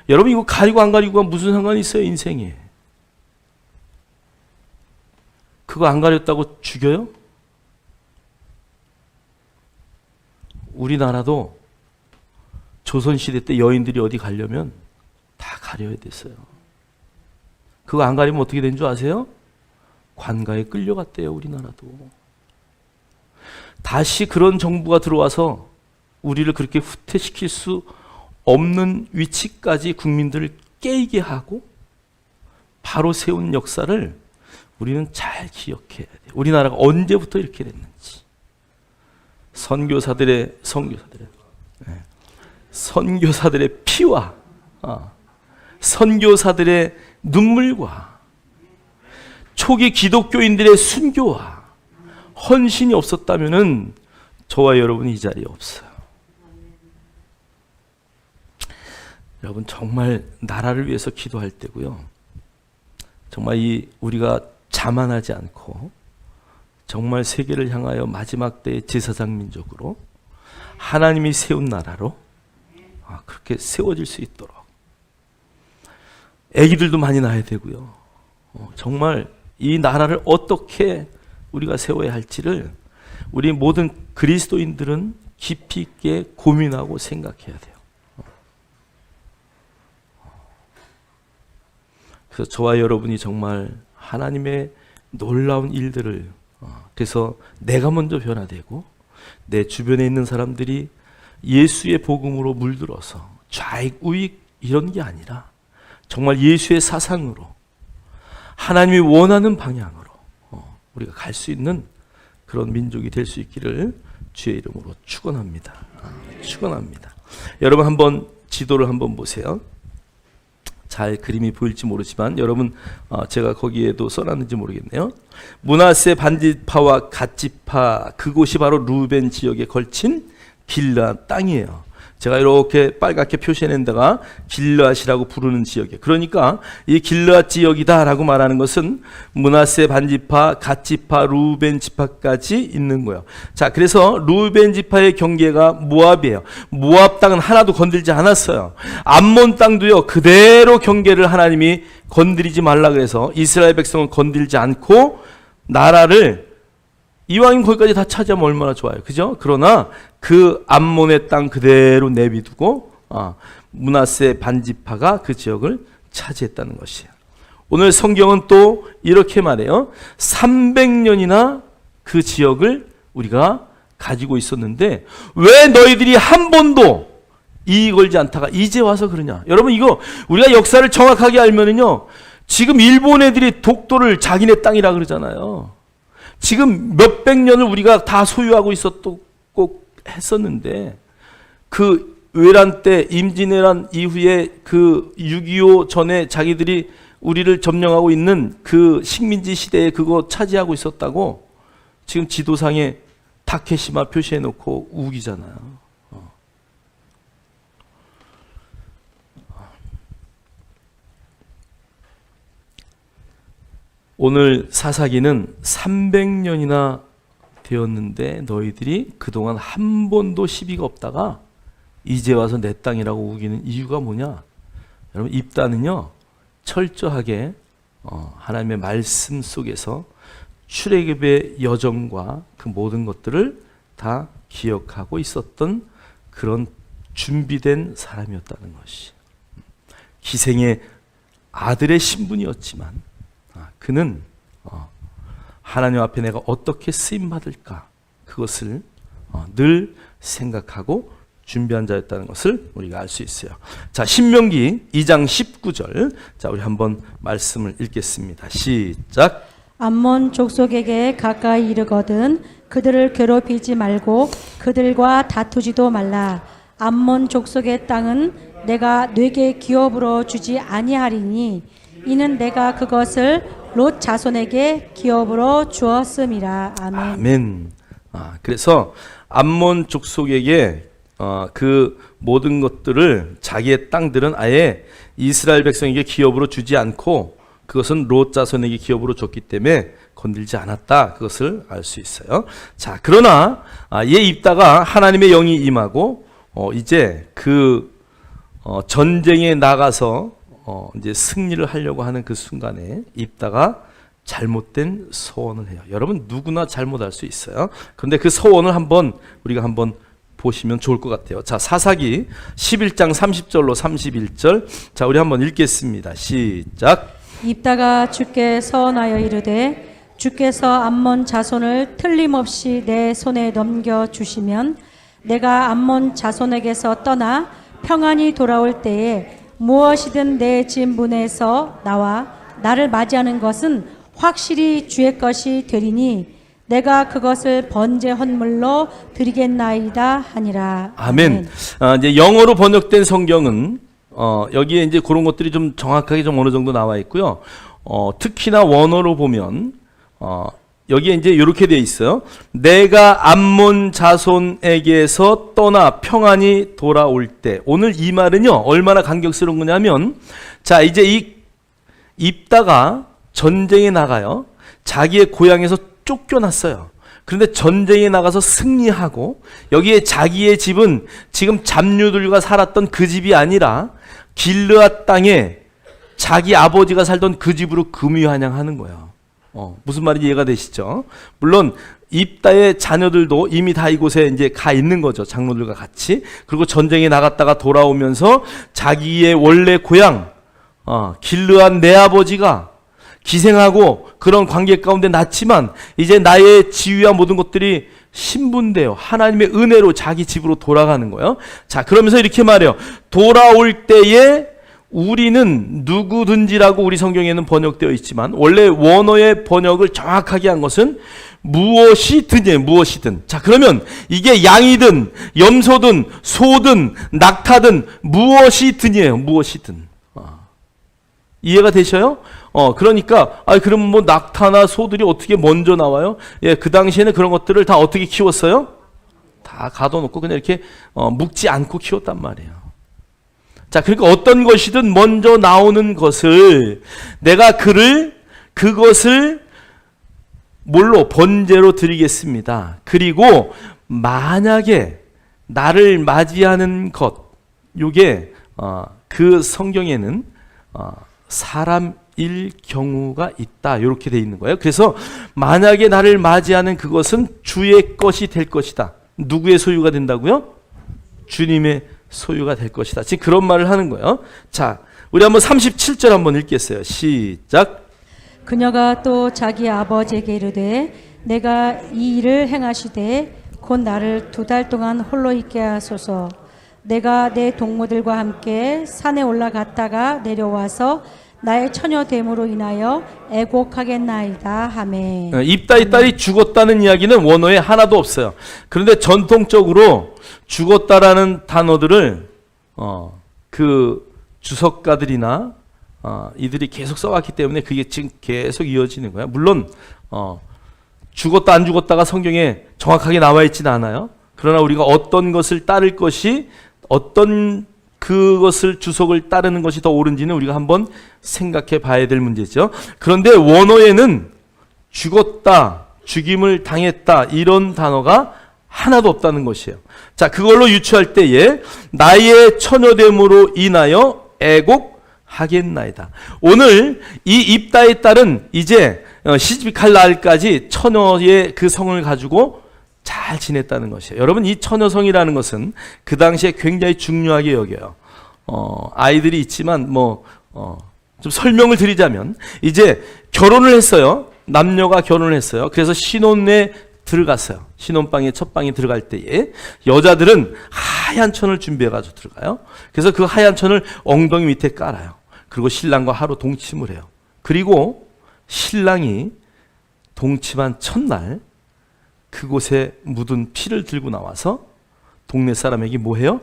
여러분 이거 가리고 안 가리고가 무슨 상관이 있어요, 인생에? 그거 안 가렸다고 죽여요? 우리나라도 조선시대 때 여인들이 어디 가려면 다 가려야 됐어요. 그거 안 가리면 어떻게 된 줄 아세요? 관가에 끌려갔대요, 우리나라도. 다시 그런 정부가 들어와서 우리를 그렇게 후퇴시킬 수 없는 위치까지 국민들을 깨이게 하고 바로 세운 역사를 우리는 잘 기억해야 돼요. 우리나라가 언제부터 이렇게 됐는지. 선교사들의 피와 선교사들의 눈물과 초기 기독교인들의 순교와 헌신이 없었다면은 저와 여러분이 이 자리에 없어요. 여러분 정말 나라를 위해서 기도할 때고요, 정말 우리가 자만하지 않고 정말 세계를 향하여 마지막 때의 제사장 민족으로 하나님이 세운 나라로 그렇게 세워질 수 있도록 아기들도 많이 낳아야 되고요, 정말 이 나라를 어떻게 우리가 세워야 할지를 우리 모든 그리스도인들은 깊이 있게 고민하고 생각해야 돼요. 그래서 저와 여러분이 정말 하나님의 놀라운 일들을, 그래서 내가 먼저 변화되고 내 주변에 있는 사람들이 예수의 복음으로 물들어서 좌익 우익 이런 게 아니라 정말 예수의 사상으로 하나님이 원하는 방향으로 우리가 갈 수 있는 그런 민족이 될 수 있기를 주의 이름으로 축원합니다. 축원합니다. 여러분 한번 지도를 한번 보세요. 잘 그림이 보일지 모르지만 여러분 제가 거기에도 써놨는지 모르겠네요. 므낫세 반지파와 갓지파, 그곳이 바로 루벤 지역에 걸친 길르앗 땅이에요. 제가 이렇게 빨갛게 표시해낸 데가 길르앗이라고 부르는 지역이에요. 그러니까 이 길르앗 지역이다라고 말하는 것은 므낫세 반지파, 갓지파, 루벤 지파까지 있는 거예요. 자, 그래서 루벤 지파의 경계가 모압이에요. 모압 땅은 하나도 건들지 않았어요. 암몬 땅도요, 그대로 경계를 하나님이 건드리지 말라 그래서 이스라엘 백성은 건들지 않고 나라를 이왕이면 거기까지 다 차지하면 얼마나 좋아요, 그죠? 그러나 그 암몬의 땅 그대로 내비두고 므낫세 반지파가 그 지역을 차지했다는 것이에요. 오늘 성경은 또 이렇게 말해요. 300년이나 그 지역을 우리가 가지고 있었는데 왜 너희들이 한 번도 이의 걸지 않다가 이제 와서 그러냐? 여러분 이거 우리가 역사를 정확하게 알면은요, 지금 일본 애들이 독도를 자기네 땅이라 그러잖아요. 지금 몇백 년을 우리가 다 소유하고 있었고 했었는데 그 외란 때 임진왜란 이후에 그 6.25 전에 자기들이 우리를 점령하고 있는 그 식민지 시대에 그거 차지하고 있었다고 지금 지도상에 타케시마 표시해 놓고 우기잖아요. 오늘 사사기는 300년이나 되었는데 너희들이 그동안 한 번도 시비가 없다가 이제 와서 내 땅이라고 우기는 이유가 뭐냐? 여러분 입단은요, 철저하게 하나님의 말씀 속에서 출애굽의 여정과 그 모든 것들을 다 기억하고 있었던 그런 준비된 사람이었다는 것이, 기생의 아들의 신분이었지만 그는 하나님 앞에 내가 어떻게 쓰임받을까, 그것을 늘 생각하고 준비한 자였다는 것을 우리가 알 수 있어요. 자, 신명기 2장 19절. 자, 우리 한번 말씀을 읽겠습니다. 시작. 암몬 족속에게 가까이 이르거든 그들을 괴롭히지 말고 그들과 다투지도 말라. 암몬 족속의 땅은 내가 네게 기업으로 주지 아니하리니 이는 내가 그것을 롯 자손에게 기업으로 주었음이라. 아멘. 아멘. 그래서 암몬 족속에게 그 모든 것들을, 자기의 땅들은 아예 이스라엘 백성에게 기업으로 주지 않고 그것은 롯 자손에게 기업으로 줬기 때문에 건들지 않았다, 그것을 알 수 있어요. 자, 그러나 얘 입다가 하나님의 영이 임하고 이제 그 전쟁에 나가서 이제 승리를 하려고 하는 그 순간에 입다가 잘못된 소원을 해요. 여러분 누구나 잘못할 수 있어요. 그런데 그 소원을 우리가 한번 보시면 좋을 것 같아요. 자, 사사기 11장 30절로 31절. 자, 우리 한번 읽겠습니다. 시작. 입다가 주께 서원하여 이르되 주께서 암몬 자손을 틀림없이 내 손에 넘겨 주시면 내가 암몬 자손에게서 떠나 평안히 돌아올 때에 무엇이든 내 집 문에서 나와 나를 맞이하는 것은 확실히 주의 것이 되리니 내가 그것을 번제 헌물로 드리겠나이다 하니라. 아멘. 이제 영어로 번역된 성경은 여기에 이제 그런 것들이 좀 정확하게 좀 어느 정도 나와 있고요. 특히나 원어로 보면 여기에 이제 이렇게 돼 있어요. 내가 암몬 자손에게서 떠나 평안히 돌아올 때. 오늘 이 말은요, 얼마나 감격스러운 거냐면, 자, 이제 이 입다가 전쟁에 나가요. 자기의 고향에서 쫓겨났어요. 그런데 전쟁에 나가서 승리하고, 여기에 자기의 집은 지금 잡류들과 살았던 그 집이 아니라 길르앗 땅에 자기 아버지가 살던 그 집으로 금유한양하는 거예요. 무슨 말인지 이해가 되시죠? 물론 입다의 자녀들도 이미 다 이곳에 이제 가 있는 거죠. 장로들과 같이. 그리고 전쟁에 나갔다가 돌아오면서 자기의 원래 고향 길르앗 내 아버지가 기생하고 그런 관계 가운데 났지만 이제 나의 지위와 모든 것들이 신분돼요. 하나님의 은혜로 자기 집으로 돌아가는 거예요. 자, 그러면서 이렇게 말해요. 돌아올 때에 우리는 누구든지라고 우리 성경에는 번역되어 있지만 원래 원어의 번역을 정확하게 한 것은 무엇이든이에요. 무엇이든. 자, 그러면 이게 양이든 염소든 소든 낙타든 무엇이든이에요. 무엇이든. 이해가 되셔요? 그러니까 그럼 뭐 낙타나 소들이 어떻게 먼저 나와요? 예, 그 당시에는 그런 것들을 다 어떻게 키웠어요? 다 가둬놓고 그냥 이렇게 묵지 않고 키웠단 말이에요. 자, 그러니까 어떤 것이든 먼저 나오는 것을 내가 그것을 뭘로? 번제로 드리겠습니다. 그리고 만약에 나를 맞이하는 것, 요게 그 성경에는 사람일 경우가 있다, 이렇게 돼 있는 거예요. 그래서 만약에 나를 맞이하는 그것은 주의 것이 될 것이다. 누구의 소유가 된다고요? 주님의 소유가 될 것이다. 지금 그런 말을 하는 거예요. 자, 우리 한번 37절 한번 읽겠어요. 시작. 그녀가 또 자기 아버지에게 이르되 내가 이 일을 행하시되 곧 나를 2달 동안 홀로 있게 하소서. 내가 내 동무들과 함께 산에 올라갔다가 내려와서 나의 처녀됨으로 인하여 애곡하겠나이다 하매. 입다의 딸이 죽었다는 이야기는 원어에 하나도 없어요. 그런데 전통적으로 죽었다라는 단어들을 그 주석가들이나 이들이 계속 써왔기 때문에 그게 지금 계속 이어지는 거예요. 물론 죽었다 안 죽었다가 성경에 정확하게 나와 있지는 않아요. 그러나 우리가 어떤 것을 따를 것이, 어떤 그것을 주석을 따르는 것이 더 옳은지는 우리가 한번 생각해 봐야 될 문제죠. 그런데 원어에는 죽었다, 죽임을 당했다 이런 단어가 하나도 없다는 것이에요. 자, 그걸로 유추할 때에 나의 처녀됨으로 인하여 애곡 하겠나이다. 오늘 이 입다의 딸은 이제 시집갈 날까지 처녀의 그 성을 가지고 잘 지냈다는 것이에요. 여러분, 이 처녀성이라는 것은 그 당시에 굉장히 중요하게 여겨요. 아이들이 있지만 좀 설명을 드리자면, 이제 결혼을 했어요. 남녀가 결혼을 했어요. 그래서 신혼에 들어갔어요. 신혼방에 첫 방에 들어갈 때에 여자들은 하얀 천을 준비해가지고 들어가요. 그래서 그 하얀 천을 엉덩이 밑에 깔아요. 그리고 신랑과 하루 동침을 해요. 그리고 신랑이 동침한 첫날 그곳에 묻은 피를 들고 나와서 동네 사람에게 뭐 해요?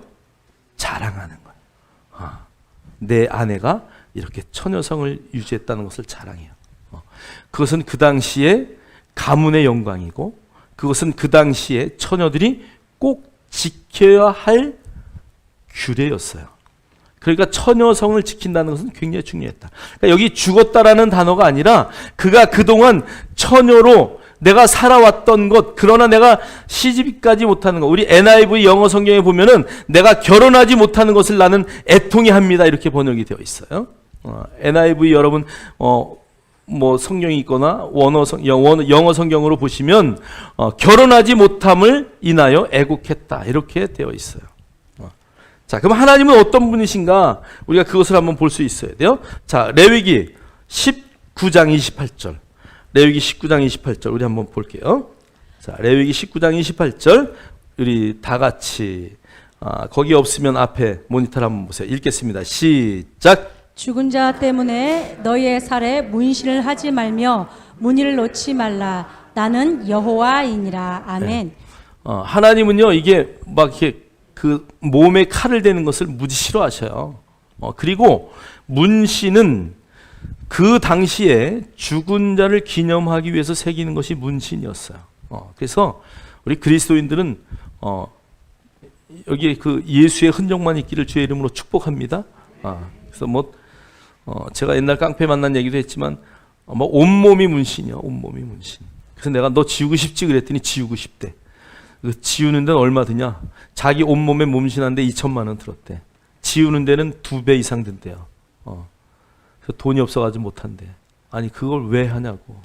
자랑하는 거예요. 내 아내가 이렇게 처녀성을 유지했다는 것을 자랑해요. 그것은 그 당시에 가문의 영광이고, 그것은 그 당시에 처녀들이 꼭 지켜야 할 규례였어요. 그러니까 처녀성을 지킨다는 것은 굉장히 중요했다. 그러니까 여기 죽었다라는 단어가 아니라 그가 그동안 처녀로 내가 살아왔던 것, 그러나 내가 시집까지 못하는 것. 우리 NIV 영어 성경에 보면은 내가 결혼하지 못하는 것을 나는 애통해 합니다, 이렇게 번역이 되어 있어요. NIV 여러분 성경이 있거나 영어 성경으로 보시면 결혼하지 못함을 인하여 애곡했다, 이렇게 되어 있어요. 자, 그럼 하나님은 어떤 분이신가? 우리가 그것을 한번 볼 수 있어야 돼요. 자, 레위기 19장 28절. 레위기 19장 28절 우리 한번 볼게요. 자, 레위기 19장 28절 우리 다 같이 거기 없으면 앞에 모니터를 한번 보세요. 읽겠습니다. 시작. 죽은 자 때문에 너희의 살에 문신을 하지 말며 문의를 놓지 말라. 나는 여호와이니라. 아멘. 네. 하나님은요, 이게 막 이렇게 그 몸에 칼을 대는 것을 무지 싫어하셔요. 그리고 문신은 그 당시에 죽은 자를 기념하기 위해서 새기는 것이 문신이었어요. 그래서 우리 그리스도인들은 여기 그 예수의 흔적만 있기를 주의 이름으로 축복합니다. 그래서 제가 옛날 깡패 만난 얘기도 했지만 온몸이 문신이야, 온몸이 문신. 그래서 내가 너 지우고 싶지 그랬더니 지우고 싶대. 그 지우는 데는 얼마 드냐? 자기 온몸에 몸신한데 2천만 원 들었대. 지우는 데는 2배 이상 든대요. 그래서 돈이 없어가지고 못한대. 아니 그걸 왜 하냐고.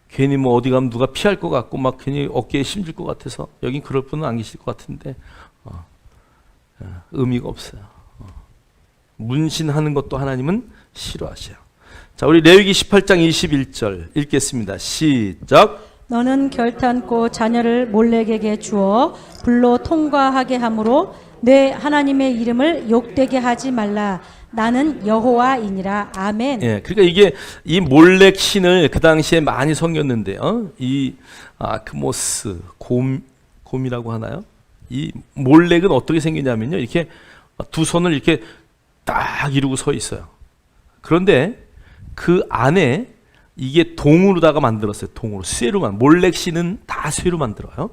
괜히 어디 가면 누가 피할 것 같고 막 괜히 어깨에 힘줄 것 같아서. 여긴 그럴 분은 안 계실 것 같은데 의미가 없어요. 문신하는 것도 하나님은 싫어하셔요. 자, 우리 레위기 18장 21절 읽겠습니다. 시작. 너는 결탄코 자녀를 몰렉에게 주어 불로 통과하게 함으로 내 하나님의 이름을 욕되게 하지 말라. 나는 여호와이니라. 아멘. 예, 그러니까 이게 이 몰렉 신을 그 당시에 많이 섬겼는데요. 이 아크모스 곰이라고 하나요? 이 몰렉은 어떻게 생기냐면요, 이렇게 두 손을 이렇게 딱 이루고 서 있어요. 그런데 그 안에 이게 동으로다가 만들었어요. 동으로, 쇠로만. 몰렉 신은 다 쇠로 만들어요.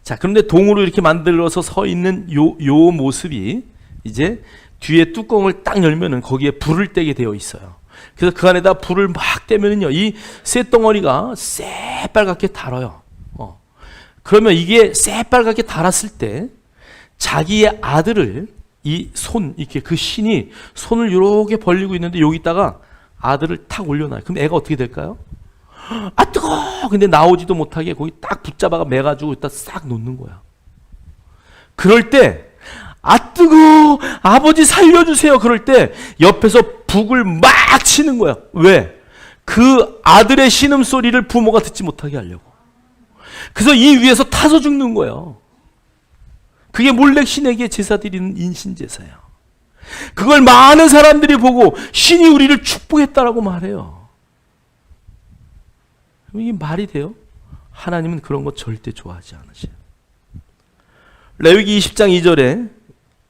자, 그런데 동으로 이렇게 만들어서 서 있는 요 모습이 이제 뒤에 뚜껑을 딱 열면은 거기에 불을 떼게 되어 있어요. 그래서 그 안에다 불을 막 떼면은요, 이 쇠덩어리가 새빨갛게 달아요. 그러면 이게 새빨갛게 달았을 때 자기의 아들을 이렇게 그 신이 손을 이렇게 벌리고 있는데 여기다가 아들을 탁 올려놔요. 그럼 애가 어떻게 될까요? 뜨거워! 근데 나오지도 못하게 거기 딱 붙잡아가 매가지고 일단 싹 놓는 거야. 그럴 때, 뜨거워! 아버지 살려주세요! 그럴 때, 옆에서 북을 막 치는 거야. 왜? 그 아들의 신음소리를 부모가 듣지 못하게 하려고. 그래서 이 위에서 타서 죽는 거예요. 그게 몰렉 신에게 제사 드리는 인신제사예요. 그걸 많은 사람들이 보고 신이 우리를 축복했다라고 말해요. 이게 말이 돼요? 하나님은 그런 거 절대 좋아하지 않으셔요. 레위기 20장 2절에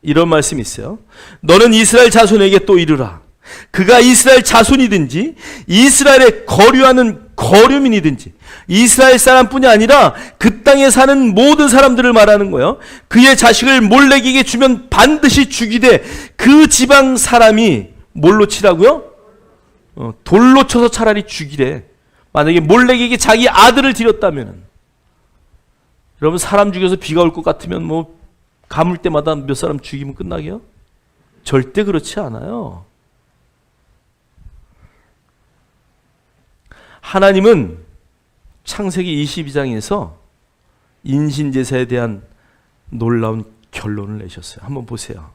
이런 말씀이 있어요. 너는 이스라엘 자손에게 또 이르라. 그가 이스라엘 자손이든지 이스라엘에 거류하는 거류민이든지 이스라엘 사람뿐이 아니라 그 땅에 사는 모든 사람들을 말하는 거예요. 그의 자식을 몰렉에게 주면 반드시 죽이되 그 지방 사람이 뭘로 치라고요? 돌로 쳐서 차라리 죽이래. 만약에 몰렉에게 자기 아들을 드렸다면, 여러분 사람 죽여서 비가 올 것 같으면 가물 때마다 몇 사람 죽이면 끝나게요? 절대 그렇지 않아요. 하나님은 창세기 22장에서 인신제사에 대한 놀라운 결론을 내셨어요. 한번 보세요.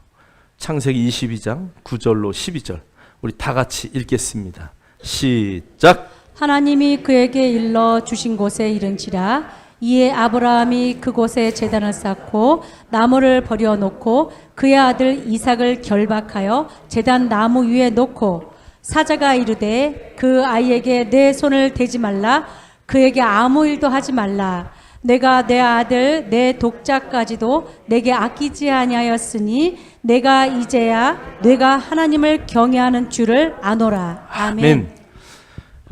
창세기 22장 9절로 12절 우리 다 같이 읽겠습니다. 시작. 하나님이 그에게 일러 주신 곳에 이른지라 이에 아브라함이 그곳에 제단을 쌓고 나무를 버려놓고 그의 아들 이삭을 결박하여 제단 나무 위에 놓고 사자가 이르되 그 아이에게 내 손을 대지 말라 그에게 아무 일도 하지 말라 내가 내 아들 내 독자까지도 내게 아끼지 아니하였으니 내가 이제야 내가 하나님을 경외하는 줄을 아노라. 아멘.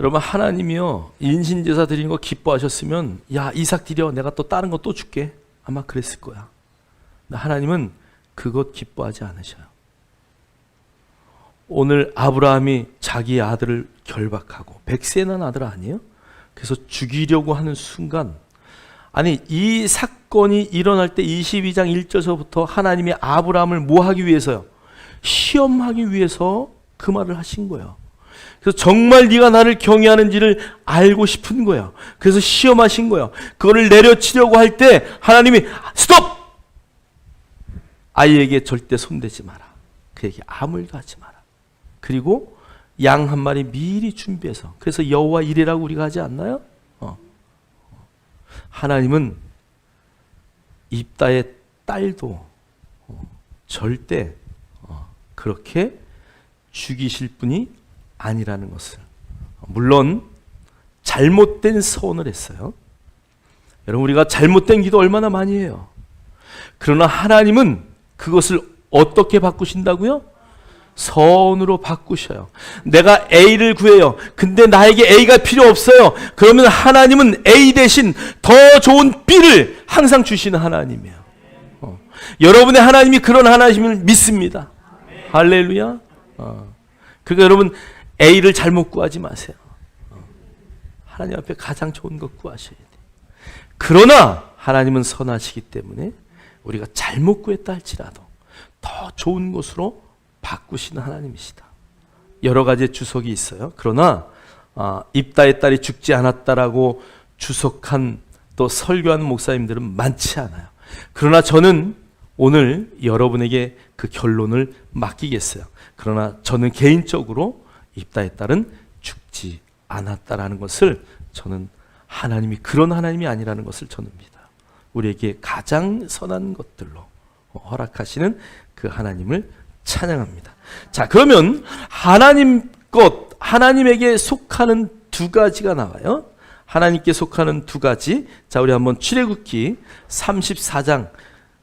여러분 하나님이요 인신제사 드리는 거 기뻐하셨으면 야 이삭 드려 내가 또 다른 거 또 줄게 아마 그랬을 거야. 근데 하나님은 그것 기뻐하지 않으셔요. 오늘 아브라함이 자기의 아들을 결박하고 100세 난 아들 아니에요? 그래서 죽이려고 하는 순간 아니 이 사건이 일어날 때 22장 1절서부터 하나님이 아브라함을 뭐 하기 위해서요? 시험하기 위해서 그 말을 하신 거예요. 그래서 정말 네가 나를 경외하는지를 알고 싶은 거예요. 그래서 시험하신 거예요. 그거를 내려치려고 할 때 하나님이 스톱! 아이에게 절대 손대지 마라. 그에게 아무 일도 하지 마라. 그리고 양 한 마리 미리 준비해서 그래서 여호와 이레라고 우리가 하지 않나요? 하나님은 입다의 딸도 절대 그렇게 죽이실 분이 아니라는 것을 물론 잘못된 서원을 했어요. 여러분 우리가 잘못된 기도 얼마나 많이 해요. 그러나 하나님은 그것을 어떻게 바꾸신다고요? 서원으로 바꾸셔요. 내가 A를 구해요. 근데 나에게 A가 필요 없어요. 그러면 하나님은 A 대신 더 좋은 B를 항상 주시는 하나님이에요. 여러분의 하나님이 그런 하나님을 믿습니다. 할렐루야. 그러니까 여러분 A를 잘못 구하지 마세요. 하나님 앞에 가장 좋은 것 구하셔야 돼요. 그러나 하나님은 선하시기 때문에 우리가 잘못 구했다 할지라도 더 좋은 것으로 바꾸시는 하나님이시다. 여러 가지의 주석이 있어요. 그러나 입다의 딸이 죽지 않았다라고 주석한 또 설교하는 목사님들은 많지 않아요. 그러나 저는 오늘 여러분에게 그 결론을 맡기겠어요. 그러나 저는 개인적으로 입다의 딸은 죽지 않았다라는 것을 저는 하나님이 그런 하나님이 아니라는 것을 저는 믿어요. 우리에게 가장 선한 것들로 허락하시는 그 하나님을 찬양합니다. 자, 그러면 하나님 것, 하나님에게 속하는 두 가지가 나와요. 하나님께 속하는 두 가지. 자, 우리 한번 출애굽기 34장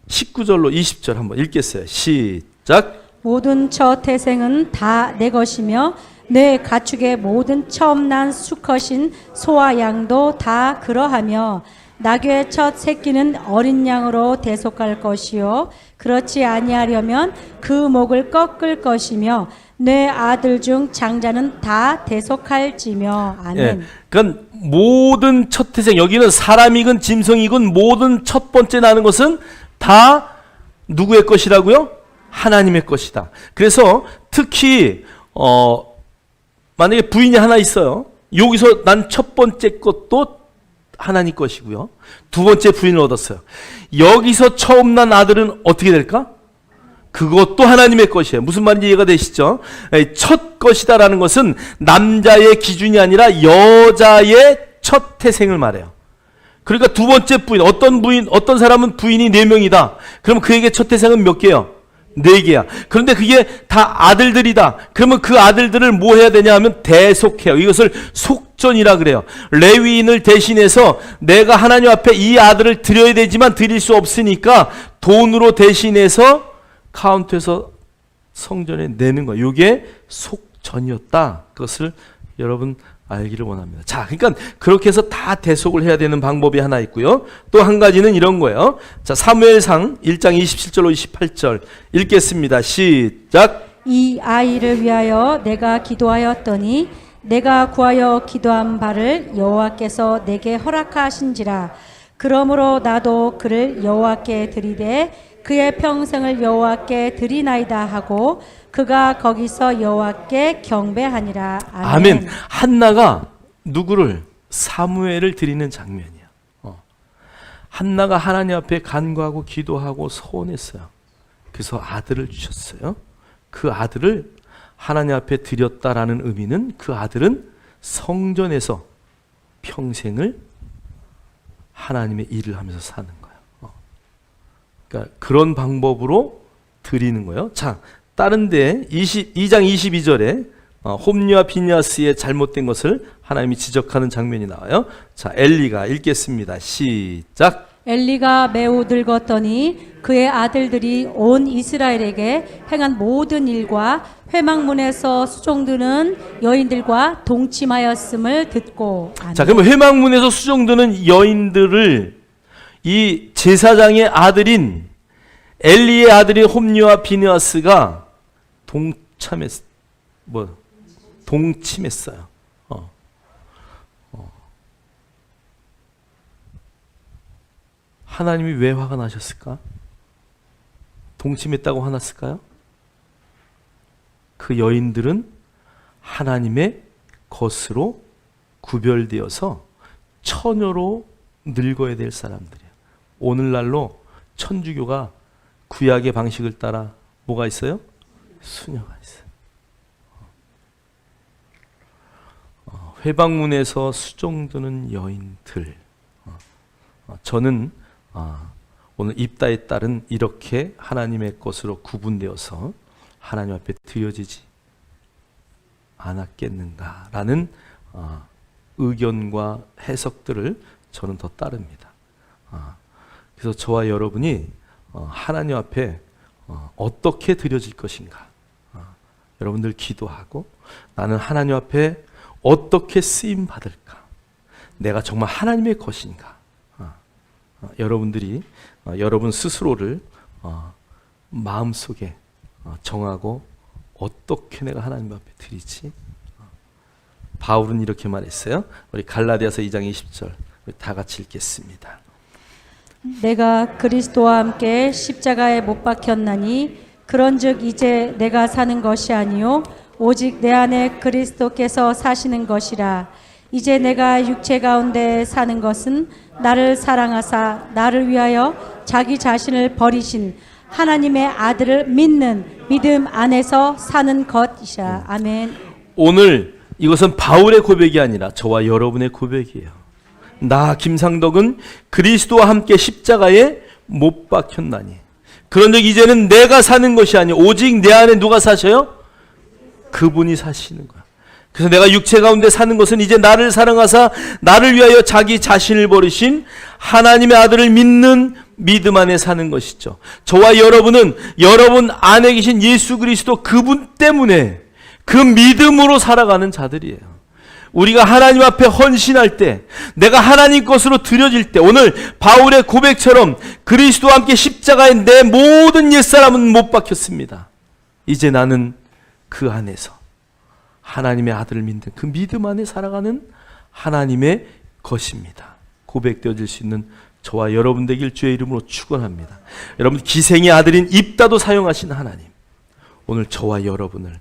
19절로 20절 한번 읽겠어요. 시작. 모든 첫 태생은 다 내 것이며 내 가축의 모든 처음 난 수컷인 소와 양도 다 그러하며 나귀의 첫 새끼는 어린 양으로 대속할 것이요 그렇지 아니하려면 그 목을 꺾을 것이며 내 아들 중 장자는 다 대속할지며. 아멘. 예, 그러니까 모든 첫 태생 여기는 사람이건 짐승이건 모든 첫 번째 나는 것은 다 누구의 것이라고요? 하나님의 것이다. 그래서 특히 만약에 부인이 하나 있어요. 여기서 난 첫 번째 것도 하나님 것이고요. 두 번째 부인을 얻었어요. 여기서 처음 난 아들은 어떻게 될까? 그것도 하나님의 것이에요. 무슨 말인지 이해가 되시죠? 첫 것이다라는 것은 남자의 기준이 아니라 여자의 첫 태생을 말해요. 그러니까 두 번째 부인, 어떤 사람은 부인이 4명이다. 그러면 그에게 첫 태생은 몇 개요? 4개야. 그런데 그게 다 아들들이다. 그러면 그 아들들을 뭐 해야 되냐 하면 대속해요. 이것을 속전이라 그래요. 레위인을 대신해서 내가 하나님 앞에 이 아들을 드려야 되지만 드릴 수 없으니까 돈으로 대신해서 카운트해서 성전에 내는 거예요. 이게 속전이었다. 그것을 여러분 알기를 원합니다. 자, 그러니까 그렇게 해서 다 대속을 해야 되는 방법이 하나 있고요. 또 한 가지는 이런 거예요. 자, 사무엘상 1장 27절로 28절 읽겠습니다. 시작. 이 아이를 위하여 내가 기도하였더니 내가 구하여 기도한 바를 여호와께서 내게 허락하신지라. 그러므로 나도 그를 여호와께 드리되 그의 평생을 여호와께 드리나이다 하고 그가 거기서 여호와께 경배하니라. 아멘. 아멘. 한나가 누구를? 사무엘을 드리는 장면이야. 한나가 하나님 앞에 간구하고 기도하고 소원했어요. 그래서 아들을 주셨어요. 그 아들을 하나님 앞에 드렸다라는 의미는 그 아들은 성전에서 평생을 하나님의 일을 하면서 사는 거예요. 그러니까 그런 방법으로 드리는 거예요. 자, 다른데 2장 22절에 홈리와 비니아스의 잘못된 것을 하나님이 지적하는 장면이 나와요. 자, 엘리가 읽겠습니다. 시작. 엘리가 매우 늙었더니 그의 아들들이 온 이스라엘에게 행한 모든 일과 회막문에서 수종드는 여인들과 동침하였음을 듣고. 아멘. 자, 그러면 회막문에서 수종드는 여인들을 이 제사장의 아들인 엘리의 아들인 홈리와 비니아스가 동침했어요. 하나님이 왜 화가 나셨을까? 동침했다고 화났을까요? 그 여인들은 하나님의 것으로 구별되어서 처녀로 늙어야 될 사람들이에요. 오늘날로 천주교가 구약의 방식을 따라 뭐가 있어요? 수녀가 있어요. 회방문에서 수종드는 여인들. 저는 오늘 입다의 딸은 이렇게 하나님의 것으로 구분되어서 하나님 앞에 드려지지 않았겠는가라는 의견과 해석들을 저는 더 따릅니다. 그래서 저와 여러분이 하나님 앞에 어떻게 드려질 것인가, 여러분들 기도하고 나는 하나님 앞에 어떻게 쓰임 받을까, 내가 정말 하나님의 것인가, 여러분들이 여러분 스스로를 마음속에 정하고 어떻게 내가 하나님 앞에 드리지? 바울은 이렇게 말했어요. 우리 갈라디아서 2장 20절 우리 다 같이 읽겠습니다. 내가 그리스도와 함께 십자가에 못 박혔나니 그런즉 이제 내가 사는 것이 아니요 오직 내 안에 그리스도께서 사시는 것이라. 이제 내가 육체 가운데 사는 것은 나를 사랑하사 나를 위하여 자기 자신을 버리신 하나님의 아들을 믿는 믿음 안에서 사는 것이라. 아멘. 오늘 이것은 바울의 고백이 아니라 저와 여러분의 고백이에요. 나 김상덕은 그리스도와 함께 십자가에 못 박혔나니 그런즉 이제는 내가 사는 것이 아니요 오직 내 안에 누가 사셔요? 그분이 사시는 거야. 그래서 내가 육체 가운데 사는 것은 이제 나를 사랑하사 나를 위하여 자기 자신을 버리신 하나님의 아들을 믿는 믿음 안에 사는 것이죠. 저와 여러분은 여러분 안에 계신 예수 그리스도 그분 때문에 그 믿음으로 살아가는 자들이에요. 우리가 하나님 앞에 헌신할 때, 내가 하나님 것으로 드려질 때, 오늘 바울의 고백처럼 그리스도와 함께 십자가에 내 모든 옛사람은 못 박혔습니다. 이제 나는 그 안에서 하나님의 아들을 믿는 그 믿음 안에 살아가는 하나님의 것입니다. 고백되어질 수 있는 저와 여러분 되길 주의 이름으로 축원합니다. 여러분 기생의 아들인 입다도 사용하신 하나님, 오늘 저와 여러분을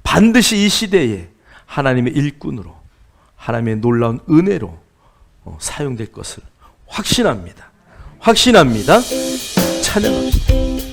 반드시 이 시대에 하나님의 일꾼으로 하나님의 놀라운 은혜로 사용될 것을 확신합니다. 찬양합시다.